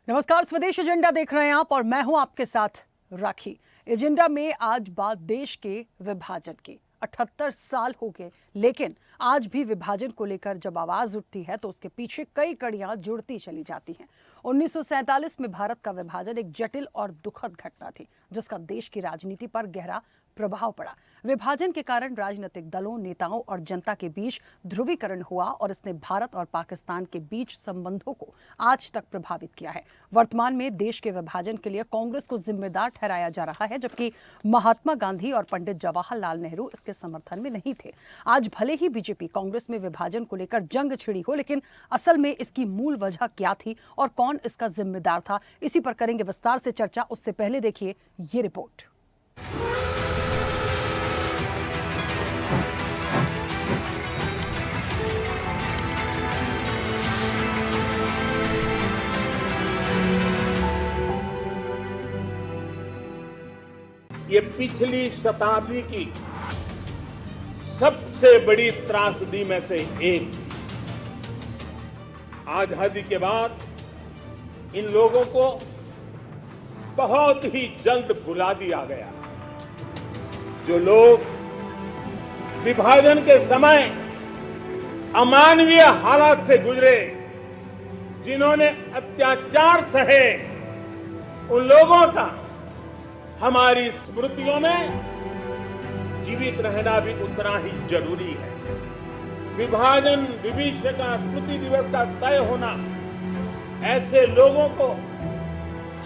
नमस्कार, स्वदेश एजेंडा देख रहे हैं आप और मैं हूं आपके साथ राखी। एजेंडा में आज बात देश के विभाजन की। 78 साल हो गए, लेकिन आज भी विभाजन को लेकर जब आवाज उठती है तो उसके पीछे कई कड़ियां जुड़ती चली जाती हैं। 1947 में भारत का विभाजन एक जटिल और दुखद घटना थी, जिसका देश की राजनीति पर गहरा प्रभाव पड़ा। विभाजन के कारण राजनीतिक दलों, नेताओं और जनता के बीच ध्रुवीकरण हुआ और इसने भारत और पाकिस्तान के बीच संबंधों को आज तक प्रभावित किया है। वर्तमान में देश के विभाजन के लिए कांग्रेस को जिम्मेदार ठहराया जा रहा है, जबकि महात्मा गांधी और पंडित जवाहरलाल नेहरू इसके समर्थन में नहीं थे। आज भले ही बीजेपी कांग्रेस में विभाजन को लेकर जंग छिड़ी हो, लेकिन असल में इसकी मूल वजह क्या थी और कौन इसका जिम्मेदार था, इसी पर करेंगे विस्तार से चर्चा। उससे पहले देखिए ये रिपोर्ट। ये पिछली शताब्दी की सबसे बड़ी त्रासदी में से एक। आजादी के बाद इन लोगों को बहुत ही जल्द भुला दिया गया। जो लोग विभाजन के समय अमानवीय हालात से गुजरे, जिन्होंने अत्याचार सहे, उन लोगों का हमारी स्मृतियों में जीवित रहना भी उतना ही जरूरी है। विभाजन विभीषका स्मृति दिवस का तय होना ऐसे लोगों को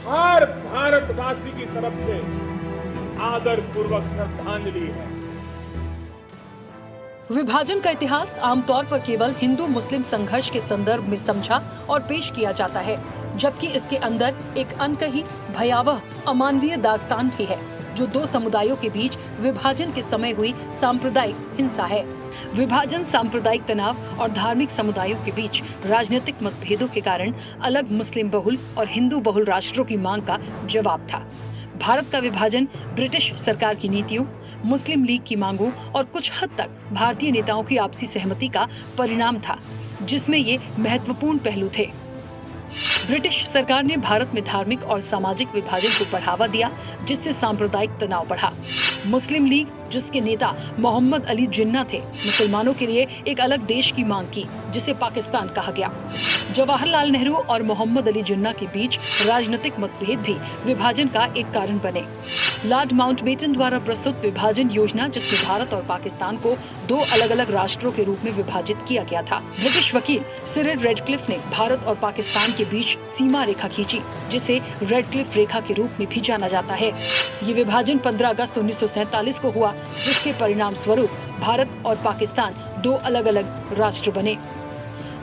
हर भारतवासी की तरफ से आदरपूर्वक श्रद्धांजलि है। विभाजन का इतिहास आमतौर पर केवल हिंदू मुस्लिम संघर्ष के संदर्भ में समझा और पेश किया जाता है, जबकि इसके अंदर एक अनकही भयावह अमानवीय दास्तान भी है, जो दो समुदायों के बीच विभाजन के समय हुई सांप्रदायिक हिंसा है। विभाजन सांप्रदायिक तनाव और धार्मिक समुदायों के बीच राजनीतिक मतभेदों के कारण अलग मुस्लिम बहुल और हिंदू बहुल राष्ट्रों की मांग का जवाब था। भारत का विभाजन ब्रिटिश सरकार की नीतियों, मुस्लिम लीग की मांगों और कुछ हद तक भारतीय नेताओं की आपसी सहमति का परिणाम था, जिसमें ये महत्वपूर्ण पहलू थे। ब्रिटिश सरकार ने भारत में धार्मिक और सामाजिक विभाजन को बढ़ावा दिया, जिससे सांप्रदायिक तनाव बढ़ा। मुस्लिम लीग, जिसके नेता मोहम्मद अली जिन्ना थे, मुसलमानों के लिए एक अलग देश की मांग की, जिसे पाकिस्तान कहा गया। जवाहरलाल नेहरू और मोहम्मद अली जिन्ना के बीच राजनीतिक मतभेद भी विभाजन का एक कारण बने। लॉर्ड माउंटबेटन द्वारा प्रस्तुत विभाजन योजना, जिसमें भारत और पाकिस्तान को दो अलग अलग राष्ट्रों के रूप में विभाजित किया गया था। ब्रिटिश वकील सिरिल रेडक्लिफ ने भारत और पाकिस्तान के बीच सीमा रेखा खींची, जिसे रेडक्लिफ रेखा के रूप में भी जाना जाता है। ये विभाजन 15 अगस्त 1947 को हुआ, जिसके परिणाम स्वरूप भारत और पाकिस्तान दो अलग अलग राष्ट्र बने।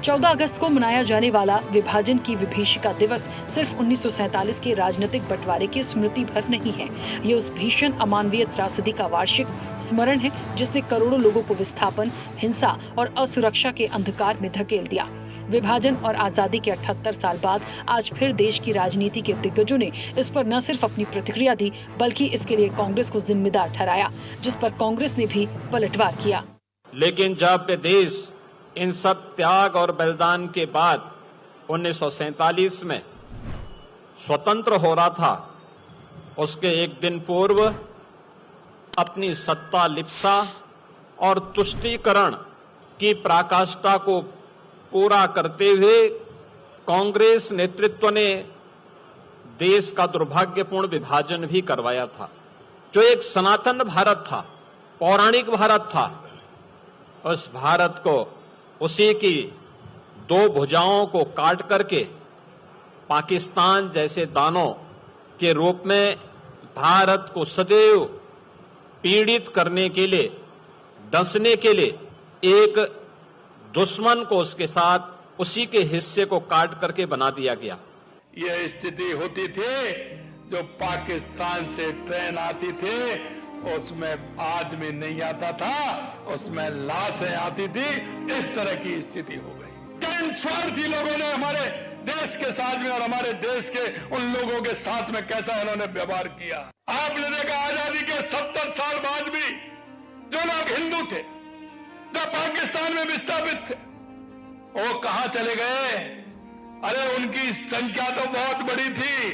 14 अगस्त को मनाया जाने वाला विभाजन की विभीषिका दिवस सिर्फ 1947 के राजनीतिक बंटवारे की स्मृति भर नहीं है। ये उस भीषण अमानवीय त्रासदी का वार्षिक स्मरण है, जिसने करोड़ों लोगों को विस्थापन, हिंसा और असुरक्षा के अंधकार में धकेल दिया। विभाजन और आजादी के 78 साल बाद आज फिर देश की राजनीति के दिग्गजों ने इस पर न सिर्फ अपनी प्रतिक्रिया दी, बल्कि इसके लिए कांग्रेस को जिम्मेदार ठहराया, जिस पर कांग्रेस ने भी पलटवार किया। लेकिन जब देश इन सब त्याग और बलिदान के बाद 1947 में स्वतंत्र हो रहा था, उसके एक दिन पूर्व अपनी सत्ता लिप्सा और तुष्टीकरण की पराकाष्ठा को पूरा करते हुए कांग्रेस नेतृत्व ने देश का दुर्भाग्यपूर्ण विभाजन भी करवाया था। जो एक सनातन भारत था, पौराणिक भारत था, उस भारत को, उसी की दो भुजाओं को काट करके पाकिस्तान जैसे दानों के रूप में भारत को सदैव पीड़ित करने के लिए, डसने के लिए एक दुश्मन को उसके साथ उसी के हिस्से को काट करके बना दिया गया। यह स्थिति होती थी, जो पाकिस्तान से ट्रेन आती थी उसमें आदमी नहीं आता था, उसमें लाशें आती थी। इस तरह की स्थिति हो गई। किन स्वार्थी लोगों ने हमारे देश के साथ में और हमारे देश के उन लोगों के साथ में कैसा इन्होंने व्यवहार किया। आपने देखा आजादी के 70 साल बाद भी जो लोग हिंदू थे, जो पाकिस्तान में विस्थापित थे, वो कहां चले गए? अरे उनकी संख्या तो बहुत बड़ी थी,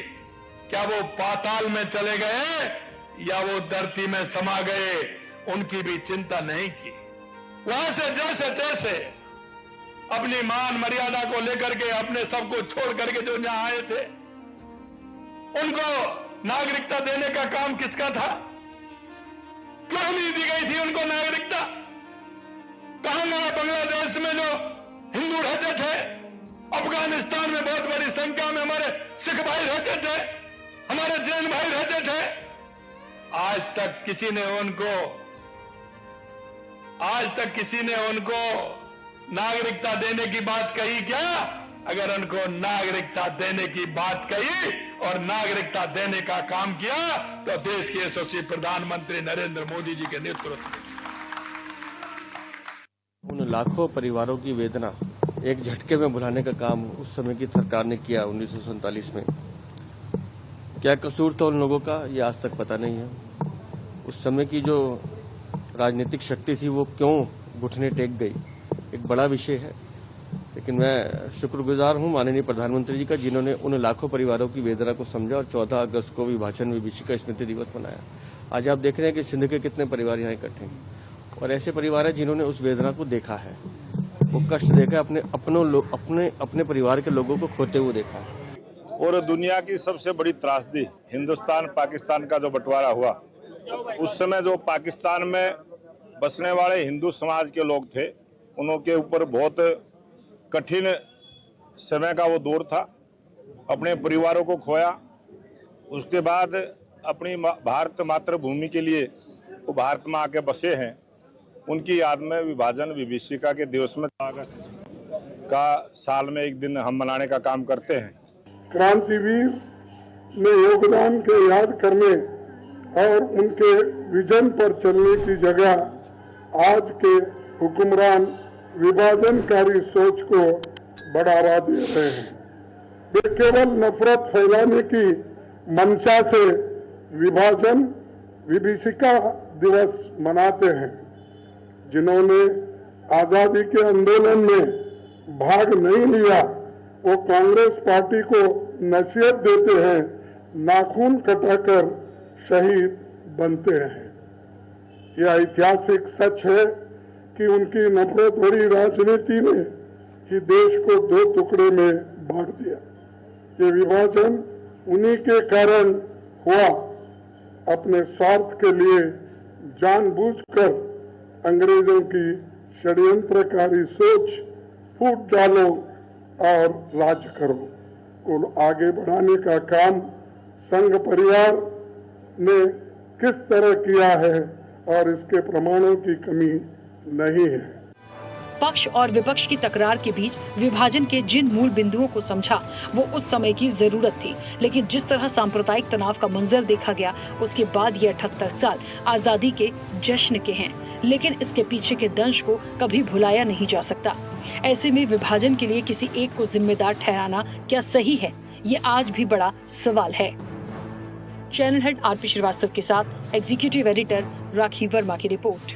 क्या वो पाताल में चले गए या वो धरती में समा गए, उनकी भी चिंता नहीं की। वहां से जैसे तैसे अपनी मान मर्यादा को लेकर के, अपने सबको छोड़ करके जो यहां आए थे, उनको नागरिकता देने का काम किसका था? क्यों नहीं दी गई थी उनको नागरिकता? कहां गया बांग्लादेश में जो हिंदू रहते थे, अफगानिस्तान में बहुत बड़ी संख्या में हमारे सिख भाई रहते थे, हमारे जैन भाई रहते थे, आज तक किसी ने उनको नागरिकता देने की बात कही क्या? अगर उनको नागरिकता देने की बात कही और नागरिकता देने का काम किया तो देश के यशस्वी प्रधानमंत्री नरेंद्र मोदी जी के नेतृत्व में उन लाखों परिवारों की वेदना एक झटके में भुलाने का काम उस समय की सरकार ने किया 1947 में। क्या कसूर था उन लोगों का, ये आज तक पता नहीं है। उस समय की जो राजनीतिक शक्ति थी वो क्यों घुटने टेक गई, एक बड़ा विषय है। लेकिन मैं शुक्रगुजार हूं माननीय प्रधानमंत्री जी का, जिन्होंने उन लाखों परिवारों की वेदना को समझा और 14 अगस्त को विभाजन विभीषिका स्मृति दिवस मनाया। आज आप देख रहे हैं कि सिंध के कितने परिवार यहाँ इकट्ठे हैं और ऐसे परिवार हैं जिन्होंने उस वेदना को देखा है, वो कष्ट देखा, अपने परिवार के लोगों को खोते हुए देखा है। और दुनिया की सबसे बड़ी त्रासदी हिंदुस्तान पाकिस्तान का जो बंटवारा हुआ, उस समय जो पाकिस्तान में बसने वाले हिंदू समाज के लोग थे, उनके ऊपर बहुत कठिन समय का वो दौर था। अपने परिवारों को खोया, उसके बाद अपनी भारत मातृभूमि के लिए वो भारत में आके बसे हैं। उनकी याद में विभाजन विभीषिका के दिवस में अगस्त का साल में एक दिन हम मनाने का काम करते हैं। क्रांतिवीर में योगदान के याद करने और उनके विजन पर चलने की जगह आज के हुक्मरान विभाजनकारी सोच को बढ़ावा दे रहे हैं। वे केवल नफरत फैलाने की मंशा से विभाजन विभीषिका दिवस मनाते हैं। जिन्होंने आजादी के आंदोलन में भाग नहीं लिया, वो कांग्रेस पार्टी को नसीहत देते हैं, नाखून कटाकर शहीद बनते हैं। यह ऐतिहासिक सच है कि उनकी नफरत भरी राजनीति ने ही देश को 2 टुकड़े में बांट दिया। ये विभाजन उन्हीं के कारण हुआ। अपने स्वार्थ के लिए जानबूझकर अंग्रेजों की षड्यंत्रकारी सोच फूट डालो और राज करो को आगे बढ़ाने का काम संघ परिवार ने किस तरह किया है और इसके प्रमाणों की कमी नहीं है। पक्ष और विपक्ष की तकरार के बीच विभाजन के जिन मूल बिंदुओं को समझा वो उस समय की जरूरत थी, लेकिन जिस तरह सांप्रदायिक तनाव का मंजर देखा गया उसके बाद ये 78 साल आजादी के जश्न के हैं, लेकिन इसके पीछे के दंश को कभी भुलाया नहीं जा सकता। ऐसे में विभाजन के लिए किसी एक को जिम्मेदार ठहराना क्या सही है, ये आज भी बड़ा सवाल है। चैनल हेड आरपी श्रीवास्तव के साथ एग्जीक्यूटिव एडिटर राखी वर्मा की रिपोर्ट।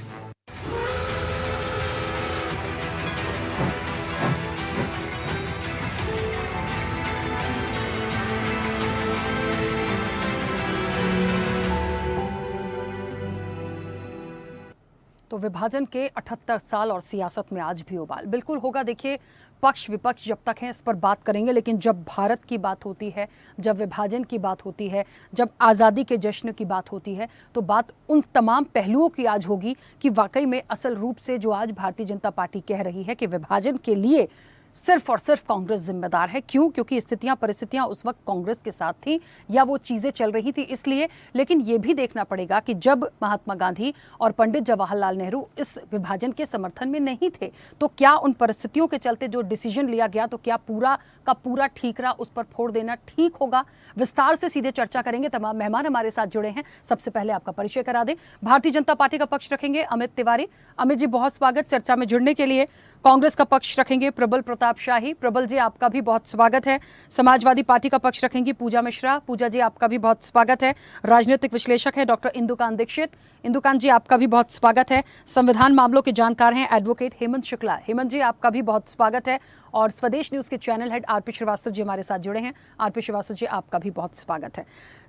तो विभाजन के 78 साल और सियासत में आज भी उबाल बिल्कुल होगा। देखिए, पक्ष विपक्ष जब तक हैं इस पर बात करेंगे, लेकिन जब भारत की बात होती है, जब विभाजन की बात होती है, जब आज़ादी के जश्न की बात होती है, तो बात उन तमाम पहलुओं की आज होगी कि वाकई में असल रूप से जो आज भारतीय जनता पार्टी कह रही है कि विभाजन के लिए सिर्फ और सिर्फ कांग्रेस जिम्मेदार है। क्यों? क्योंकि स्थितियां परिस्थितियां उस वक्त कांग्रेस के साथ थी या वो चीजें चल रही थी इसलिए। लेकिन ये भी देखना पड़ेगा कि जब महात्मा गांधी और पंडित जवाहरलाल नेहरू इस विभाजन के समर्थन में नहीं थे, तो क्या उन परिस्थितियों के चलते जो डिसीजन लिया गया, तो क्या पूरा का पूरा ठीक रहा, उस पर फोड़ देना ठीक होगा? विस्तार से सीधे चर्चा करेंगे। तमाम मेहमान हमारे साथ जुड़े हैं। सबसे पहले आपका परिचय करा दें। भारतीय जनता पार्टी का पक्ष रखेंगे अमित तिवारी। अमित जी, बहुत स्वागत चर्चा में जुड़ने के लिए। कांग्रेस का पक्ष रखेंगे प्रबल प्रताप शाही। प्रबल जी, आपका भी बहुत स्वागत है। समाजवादी पार्टी का पक्ष रखेंगी पूजा मिश्रा। पूजा जी, आपका भी बहुत स्वागत है। राजनीतिक विश्लेषक है डॉक्टर इंदुकांत दीक्षित। इंदुकांत जी, आपका भी बहुत स्वागत है। संविधान मामलों के जानकार हैं एडवोकेट हेमंत शुक्ला। हेमंत जी, आपका भी बहुत स्वागत है। और स्वदेश न्यूज के channel head RP Srivastava ji हमारे साथ जुड़े हैं। आरपी श्रीवास्तव जी, आपका भी बहुत स्वागत है।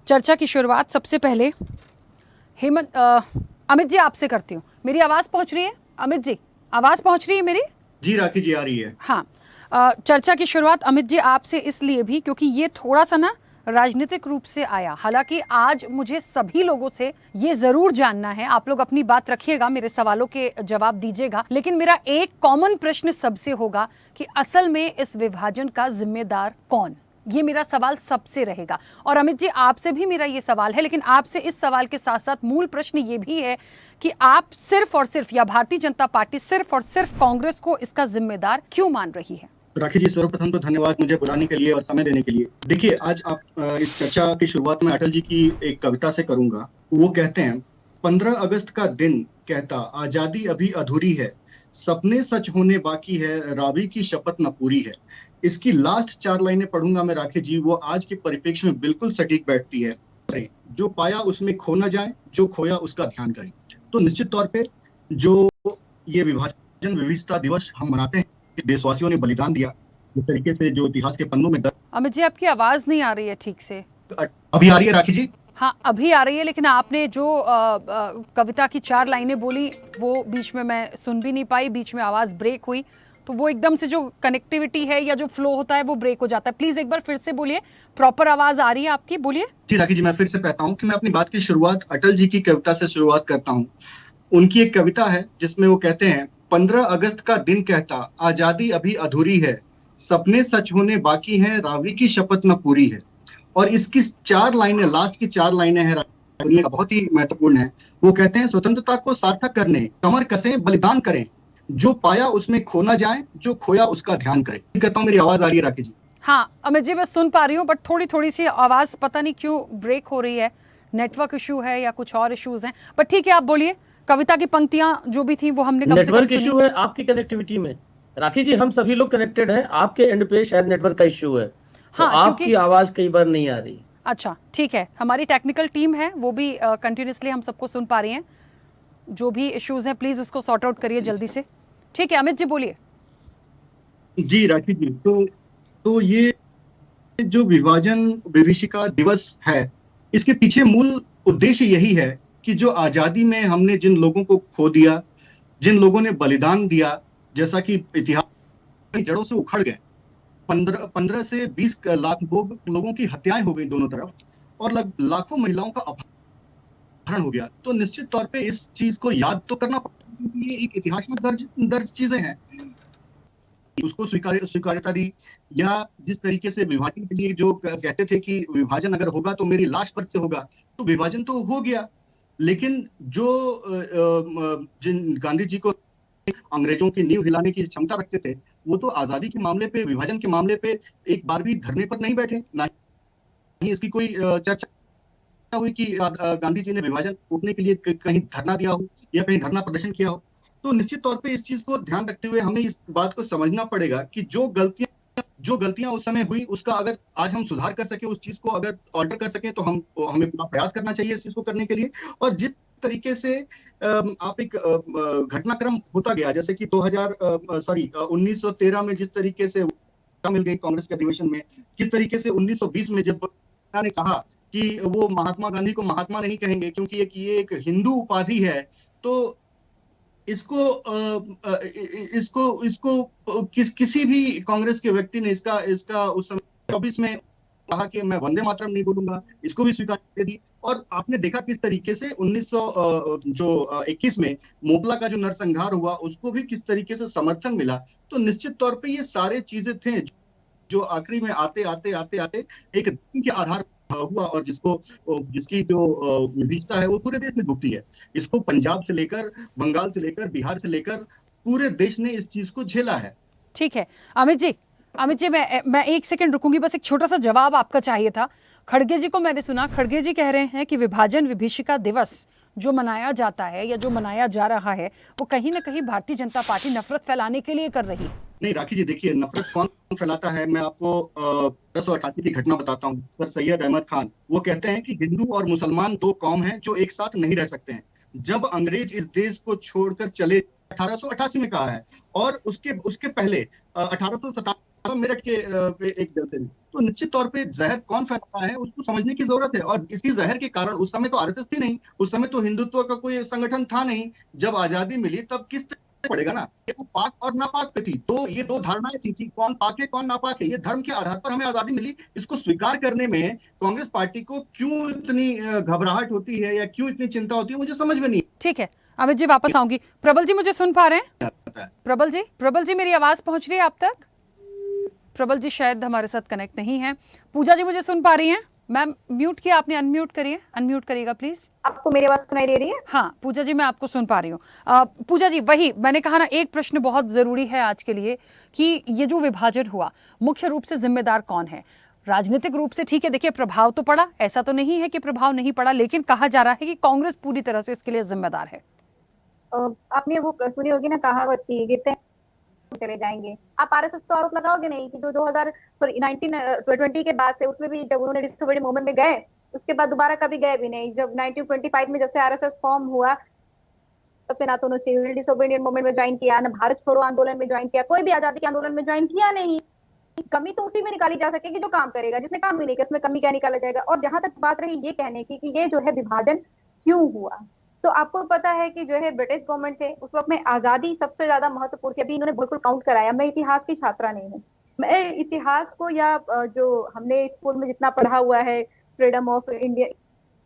चर्चा की शुरुआत सबसे पहले अमित जी आपसे करती हूँ। मेरी आवाज पहुंच रही है? अमित जी, आवाज पहुंच रही है मेरी? जी राखी जी, आ रही है। हाँ, चर्चा की शुरुआत अमित जी आपसे इसलिए भी क्योंकि ये थोड़ा सा ना राजनीतिक रूप से आया। हालांकि आज मुझे सभी लोगों से ये जरूर जानना है, आप लोग अपनी बात रखिएगा, मेरे सवालों के जवाब दीजिएगा, लेकिन मेरा एक कॉमन प्रश्न सबसे होगा कि असल में इस विभाजन का जिम्मेदार कौन? ये मेरा सवाल सबसे रहेगा। और अमित जी, आपसे भी मेरा ये सवाल है, लेकिन आपसे इस सवाल के साथ साथ मूल प्रश्न ये भी है कि आप सिर्फ और सिर्फ, या भारतीय जनता पार्टी सिर्फ और सिर्फ कांग्रेस को इसका जिम्मेदार क्यों मान रही है? राखी जी, सर्वप्रथम तो धन्यवाद मुझे बुलाने के लिए और समय देने के लिए। देखिए, आज आप इस चर्चा की शुरुआत में अटल जी की एक कविता से करूंगा। वो कहते हैं, 15 अगस्त का दिन कहता आजादी अभी अधूरी है, सपने सच होने बाकी है, रावी की शपथ न पूरी है। इसकी लास्ट 4 लाइनें पढ़ूंगा मैं राखी जी, वो आज के परिप्रेक्ष्य में बिल्कुल सटीक बैठती है। जो पाया उसमें खो न जाए, जो खोया उसका ध्यान करें। तो निश्चित तौर पे जो ये विभाजन विविधता दिवस हम मनाते हैं, देशवासियों ने बलिदान दिया, इस तरीके से जो इतिहास के पन्नों में अमित जी, आपकी आवाज नहीं आ रही है ठीक से। अभी आ रही है राखी जी? हाँ, अभी आ रही है, लेकिन आपने जो कविता की 4 लाइनें बोली वो बीच में मैं सुन भी नहीं पाई, बीच में आवाज ब्रेक हुई, तो वो एकदम से जो कनेक्टिविटी है या जो फ्लो होता है वो ब्रेक हो जाता है। प्लीज एक बार फिर से बोलिए, प्रॉपर आवाज आ रही है आपकी, बोलिए। जी राखी जी, मैं फिर से कहता हूँ कि मैं अपनी बात की शुरुआत अटल जी की कविता से शुरुआत करता हूँ। उनकी एक कविता है जिसमें वो कहते हैं, 15 अगस्त का दिन कहता आजादी अभी अधूरी है, सपने सच होने बाकी हैं, रावी की शपथ न पूरी है। और इसकी 4 लाइनें, लास्ट की 4 लाइनें हैं, बहुत ही महत्वपूर्ण है। वो कहते हैं, स्वतंत्रता को सार्थक करने कमर कसें, बलिदान करें, जो पाया उसमें खो ना जाए, जो खोया उसका ध्यान करें। कहता हूँ, मेरी आवाज आ रही है राखी जी? हाँ अमित जी, मैं सुन पा रही हूँ, बट थोड़ी सी आवाज पता नहीं क्यों ब्रेक हो रही है। नेटवर्क इशू है या कुछ और इश्यूज हैं, पर ठीक है, आप बोलिए। कविता की पंक्तियां जो भी थी वो हमने कम से कम सुनी। नेटवर्क इशू है आपकी कनेक्टिविटी में राखी जी, हम सभी लोग कनेक्टेड हैं, आपके एंड पे शायद नेटवर्क का इशू है। हाँ, तो आपकी आवाज कई बार नहीं आ रही। अच्छा ठीक है, हमारी टेक्निकल टीम है वो भी कंटिन्यूसली हम सबको सुन पा रही हैं। जो भी इश्यूज हैं प्लीज उसको सॉर्ट आउट करिए जल्दी से। ठीक है अमित जी, बोलिए। जी राखी जी, तो ये जो विभाजन विभीषिका दिवस है, इसके पीछे मूल उद्देश्य यही है कि जो आजादी में हमने जिन लोगों को खो दिया, जिन लोगों ने बलिदान दिया, जैसा कि इतिहास जड़ों से उखड़ गए, 15 से 20 लाख लोगों की हत्याएं हो गई दोनों तरफ, और लाखों महिलाओं का अपहरण हो गया। तो निश्चित तौर पे इस चीज को याद तो करना पड़ेगा, ये एक इतिहास में दर्ज चीजें हैं। उसको स्वीकार्यता दी, या जिस तरीके से विभाजन के लिए जो कहते थे कि विभाजन अगर होगा तो मेरी लाश पर से होगा, तो विभाजन तो हो गया, लेकिन जो जिन गांधी जी को अंग्रेजों की नींव हिलाने की क्षमता रखते थे, वो तो आजादी के मामले पे, विभाजन के मामले पे एक बार भी धरने पर नहीं बैठे, ना ही इसकी कोई चर्चा हुई कि गांधी जी ने विभाजन रोकने के लिए कहीं धरना दिया हो या कहीं धरना प्रदर्शन किया हो। तो निश्चित तौर पे इस चीज को ध्यान रखते हुए हमें इस बात को समझना पड़ेगा कि जो गलतियां उस समय हुई, उसका अगर आज हम सुधार कर सके, उस चीज को अगर ऑल्टर कर सके, तो हमें पूरा प्रयास करना चाहिए इस चीज को करने के लिए। और जिस तरीके से आप एक घटनाक्रम होता गया, जैसे कि 1913 में जिस तरीके से मिल गई कांग्रेस के अधिवेशन में, किस तरीके से 1920 में जब ने कहा कि वो महात्मा गांधी को महात्मा नहीं कहेंगे क्योंकि ये एक हिंदू उपाधि है, तो इसको किसी भी कांग्रेस के व्यक्ति ने इसका उस समय 24 में कहा कि मैं वंदे मातरम नहीं बोलूंगा, इसको भी स्वीकार कर दी। और आपने देखा किस तरीके से 1921 में मोपला का जो नरसंहार हुआ, उसको भी किस तरीके से समर्थन मिला। तो निश्चित तौर पे ये सारे चीजें थे जो आखिरी में आते एक दिन के आधार हुआ, और जिसकी जो विविधता है वो पूरे देश में भुगती है। इसको पंजाब से लेकर, बंगाल से लेकर, बिहार से लेकर पूरे देश ने इस चीज को झेला है। ठीक है अमित जी, मैं 1 सेकंड रुकूंगी, बस एक छोटा सा जवाब आपका चाहिए था। खड़गे जी को मैंने सुना, खड़गे जी कह रहे हैं कि विभाजन विभीषिका दिवस जो मनाया जाता है या जो मनाया जा रहा है वो कहीं ना कहीं भारतीय जनता पार्टी नफरत फैलाने के लिए कर रही है। नहीं राखी जी, देखिए नफरत कौन फैलाता है, मैं आपको 1988 की घटना बताता हूँ। सर सैयद अहमद खान वो कहते हैं कि हिंदू और मुसलमान दो कौम हैं जो एक साथ नहीं रह सकते हैं। जब अंग्रेज इस देश को छोड़कर चले 1888 में कहा है, और उसके पहले 1857 मेरठ के एक जलसे में। तो निश्चित तौर पे जहर कौन फैलाता है उसको समझने की जरूरत है। और इसी जहर के कारण उस समय तो आरएसएस थी नहीं, उस समय तो हिंदुत्व का कोई संगठन था नहीं। जब आजादी मिली तब किस पड़ेगा ना, वो पाक और नापाक पे थी। तो ये दो धारणाएं थी कौन पाक है कौन नापाक है। ये धर्म के आधार पर हमें आजादी मिली, इसको स्वीकार करने में कांग्रेस पार्टी को क्यों इतनी घबराहट होती है या क्यों इतनी चिंता होती है, मुझे समझ में नहीं। ठीक है अमित जी, वापस आऊंगी। प्रबल जी मुझे सुन पा रहे हैं? प्रबल जी मेरी आवाज पहुंच रही है आप तक? प्रबल जी शायद हमारे साथ कनेक्ट नहीं है। पूजा जी मुझे सुन पा रही हैं? मैम म्यूट किया आपने, अनम्यूट करिए, अनम्यूट करिएगा प्लीज। आपको मेरी आवाज सुनाई दे रही है? हाँ पूजा जी मैं आपको सुन पा रही हूँ। पूजा जी वही मैंने कहा ना, एक प्रश्न बहुत जरूरी है आज के लिए कि ये जो विभाजन हुआ मुख्य रूप से जिम्मेदार कौन है? राजनीतिक रूप से ठीक है, देखिए प्रभाव तो पड़ा, ऐसा तो नहीं है कि प्रभाव नहीं पड़ा, लेकिन कहा जा रहा है कि कांग्रेस पूरी तरह से इसके लिए जिम्मेदार है। आपने वो सुनी होगी ना कहावत की, गिरते चले जाएंगे। आप आरएसएस तो आरोप लगाओगे नहीं कि जो 1920 के बाद से, उसमें भी जब उन्होंने डिसोबीडिएंट मूवमेंट में गए उसके बाद दोबारा कभी गए भी नहीं। जब 1925 में जब से आरएसएस फॉर्म हुआ तब से ना तो उन्होंने सिविल डिसोबीडिएंट मूवमेंट में ज्वाइन किया, ना भारत छोड़ो आंदोलन में ज्वाइन किया, कोई भी आजादी के आंदोलन में ज्वाइन किया नहीं। कमी तो उसी में निकाली जा सकेगी जो काम करेगा, जिसने काम भी नहीं किया उसमें कमी क्या निकाला जाएगा। और जहां तक बात रही ये कहने की कि ये जो है विभाजन क्यों हुआ, तो आपको पता है कि जो है ब्रिटिश गवर्नमेंट थे उस वक्त में आजादी सबसे ज्यादा महत्वपूर्ण थी। अभी इन्होंने बिल्कुल काउंट कराया, मैं इतिहास की छात्रा नहीं हूँ, मैं इतिहास को या जो हमने स्कूल में जितना पढ़ा हुआ है फ्रीडम ऑफ इंडिया,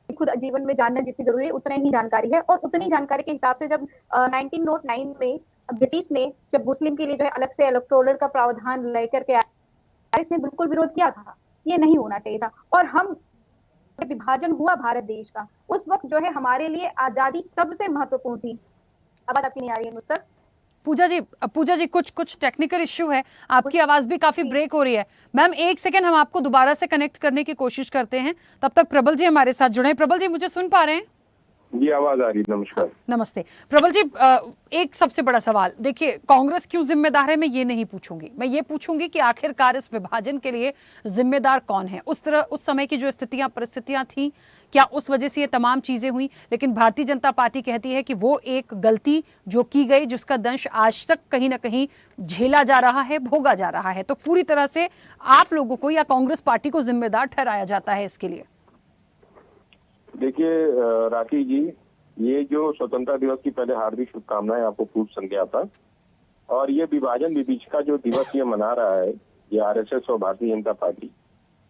खुद जीवन में जानना जितनी जरूरी है उतना ही जानकारी है। और उतनी जानकारी के हिसाब से जब 1909 में ब्रिटिश ने जब मुस्लिम के लिए जो है अलग से इलेक्टोरल का प्रावधान लेकर के आया, इसने बिल्कुल विरोध किया था, ये नहीं होना चाहिए था। और हम विभाजन हुआ भारत देश का, उस वक्त जो है हमारे लिए आजादी सबसे महत्वपूर्ण थी। अब बात आपकी नहीं आ रही है मुझ तक? पूजा जी कुछ टेक्निकल इश्यू है, आपकी आवाज भी काफी ब्रेक हो रही है। मैम एक सेकंड, हम आपको दोबारा से कनेक्ट करने की कोशिश करते हैं, तब तक प्रबल जी हमारे साथ जुड़े। प्रबल जी मुझे सुन पा रहे हैं? जी आवाज आ रही है। नमस्कार। नमस्ते प्रबल जी, एक सबसे बड़ा सवाल, देखिए कांग्रेस क्यों जिम्मेदार है मैं ये नहीं पूछूंगी, मैं ये पूछूंगी कि आखिरकार इस विभाजन के लिए जिम्मेदार कौन है। उस समय की जो परिस्थितियां थी, क्या उस वजह से ये तमाम चीजें हुई? लेकिन भारतीय जनता पार्टी कहती है कि वो एक गलती जो की गई, जिसका दंश आज तक कहीं ना कहीं झेला जा रहा है, भोगा जा रहा है, तो पूरी तरह से आप लोगों को या कांग्रेस पार्टी को जिम्मेदार ठहराया जाता है इसके लिए। देखिए राखी जी, ये जो स्वतंत्रता दिवस की पहले हार्दिक शुभकामनाएं आपको पूर्व संध्या पर। और ये विभाजन विभीषिका जो दिवस ये मना रहा है, ये आरएसएस और भारतीय जनता पार्टी,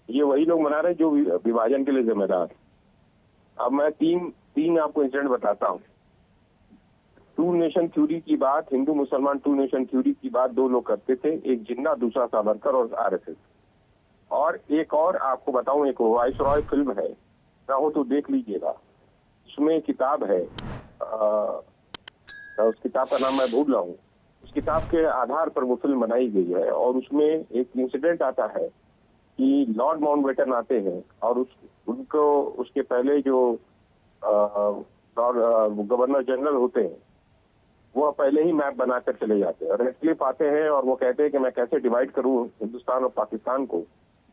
ये वही लोग मना रहे हैं जो विभाजन के लिए जिम्मेदार। अब मैं तीन आपको इंसिडेंट बताता हूँ। टू नेशन थ्योरी की बात, हिंदू मुसलमान टू नेशन थ्योरी की बात दो लोग करते थे, एक जिन्ना दूसरा सावरकर और आरएसएस। और एक और आपको बताऊं, एक वाइसरॉय फिल्म है, ना हो तो देख लीजिएगा, उसमें किताब है, उस किताब का नाम मैं भूल रहा हूँ। उस किताब के आधार पर वो फिल्म बनाई गई है। और उसमें एक इंसिडेंट आता है कि लॉर्ड माउंटबेटन आते हैं और उनको उसके पहले जो गवर्नर जनरल होते हैं वो पहले ही मैप बनाकर चले जाते हैं। और रेडक्लिफ आते हैं और वो कहते हैं कि मैं कैसे डिवाइड करूं हिंदुस्तान और पाकिस्तान को।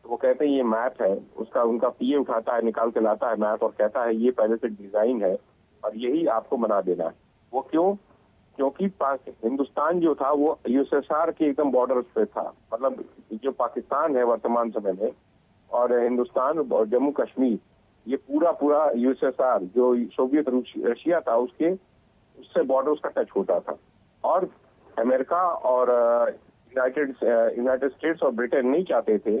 तो वो कहते हैं ये मैप है, उसका उनका पीए उठाता है, निकाल के लाता है मैप और कहता है ये पहले से डिजाइन है और यही आपको बना देना है। वो क्यों? क्योंकि हिंदुस्तान जो था वो यूएसएसआर के एकदम बॉर्डर पे था, मतलब जो पाकिस्तान है वर्तमान समय में और हिंदुस्तान और जम्मू कश्मीर, ये पूरा यूएसएसआर जो सोवियत रशिया था उससे बॉर्डर उसका टच होता था। और अमेरिका और यूनाइटेड स्टेट्स और ब्रिटेन नहीं चाहते थे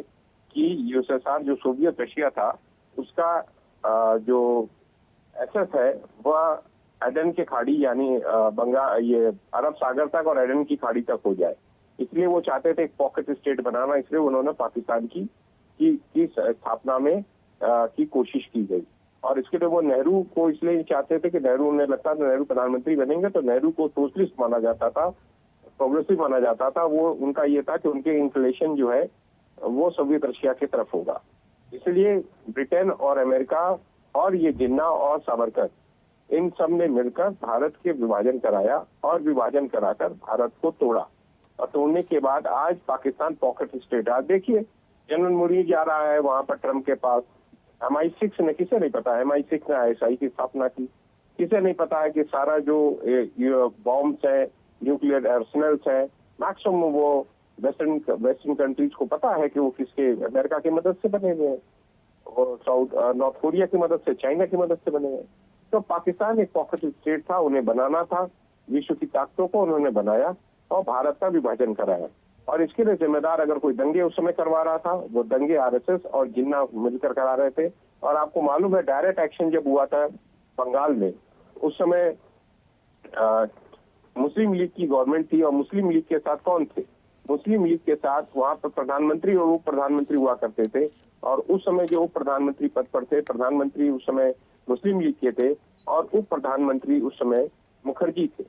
कि यूएसएसआर जो सोवियत रशिया था उसका जो एक्सेस है वह एडन के खाड़ी यानी ये अरब सागर तक और एडन की खाड़ी तक हो जाए। इसलिए वो चाहते थे एक पॉकेट स्टेट बनाना, इसलिए उन्होंने पाकिस्तान की स्थापना में की कोशिश की गई। और इसके लिए वो नेहरू को इसलिए चाहते थे कि नेहरू, उन्हें लगता था नेहरू प्रधानमंत्री बनेंगे तो नेहरू को सोशलिस्ट माना जाता था, प्रोग्रेसिव माना जाता था। वो उनका ये था कि उनके इंक्लिनेशन जो है वो सोवियत रशिया की तरफ होगा। इसलिए ब्रिटेन और अमेरिका और ये जिन्ना और सावरकर इन सब ने मिलकर भारत के विभाजन कराया और विभाजन कराकर भारत को तोड़ा। और तोड़ने के बाद आज पाकिस्तान पॉकेट स्टेट। आज देखिए जनरल मुरीद जा रहा है वहां पर ट्रम्प के पास। MI6 ने, किसे नहीं पता MI6 ने ISI की स्थापना की? किसे नहीं पता है कि सारा जो बॉम्ब्स है, न्यूक्लियर आर्सेनल्स है, मैक्सिमम वो वेस्टर्न कंट्रीज को पता है कि वो किसके, अमेरिका की मदद से बने हुए हैं, और नॉर्थ कोरिया की मदद से, चाइना की मदद से बने हैं। तो पाकिस्तान एक पॉकेट स्टेट था, उन्हें बनाना था, विश्व की ताकतों को उन्होंने बनाया और भारत का विभाजन कराया। और इसके लिए जिम्मेदार अगर कोई दंगे उस समय करवा रहा था, वो दंगे RSS और जिन्ना मिलकर करा रहे थे। और आपको मालूम है डायरेक्ट एक्शन जब हुआ था बंगाल में, उस समय मुस्लिम लीग की गवर्नमेंट थी, और मुस्लिम लीग के साथ कौन थे? मुस्लिम लीग के साथ वहां पर प्रधानमंत्री और उप प्रधानमंत्री हुआ करते थे। और उस समय जो उप प्रधानमंत्री पद पर थे, प्रधानमंत्री उस समय मुस्लिम लीग के थे और उप प्रधानमंत्री उस समय मुखर्जी थे,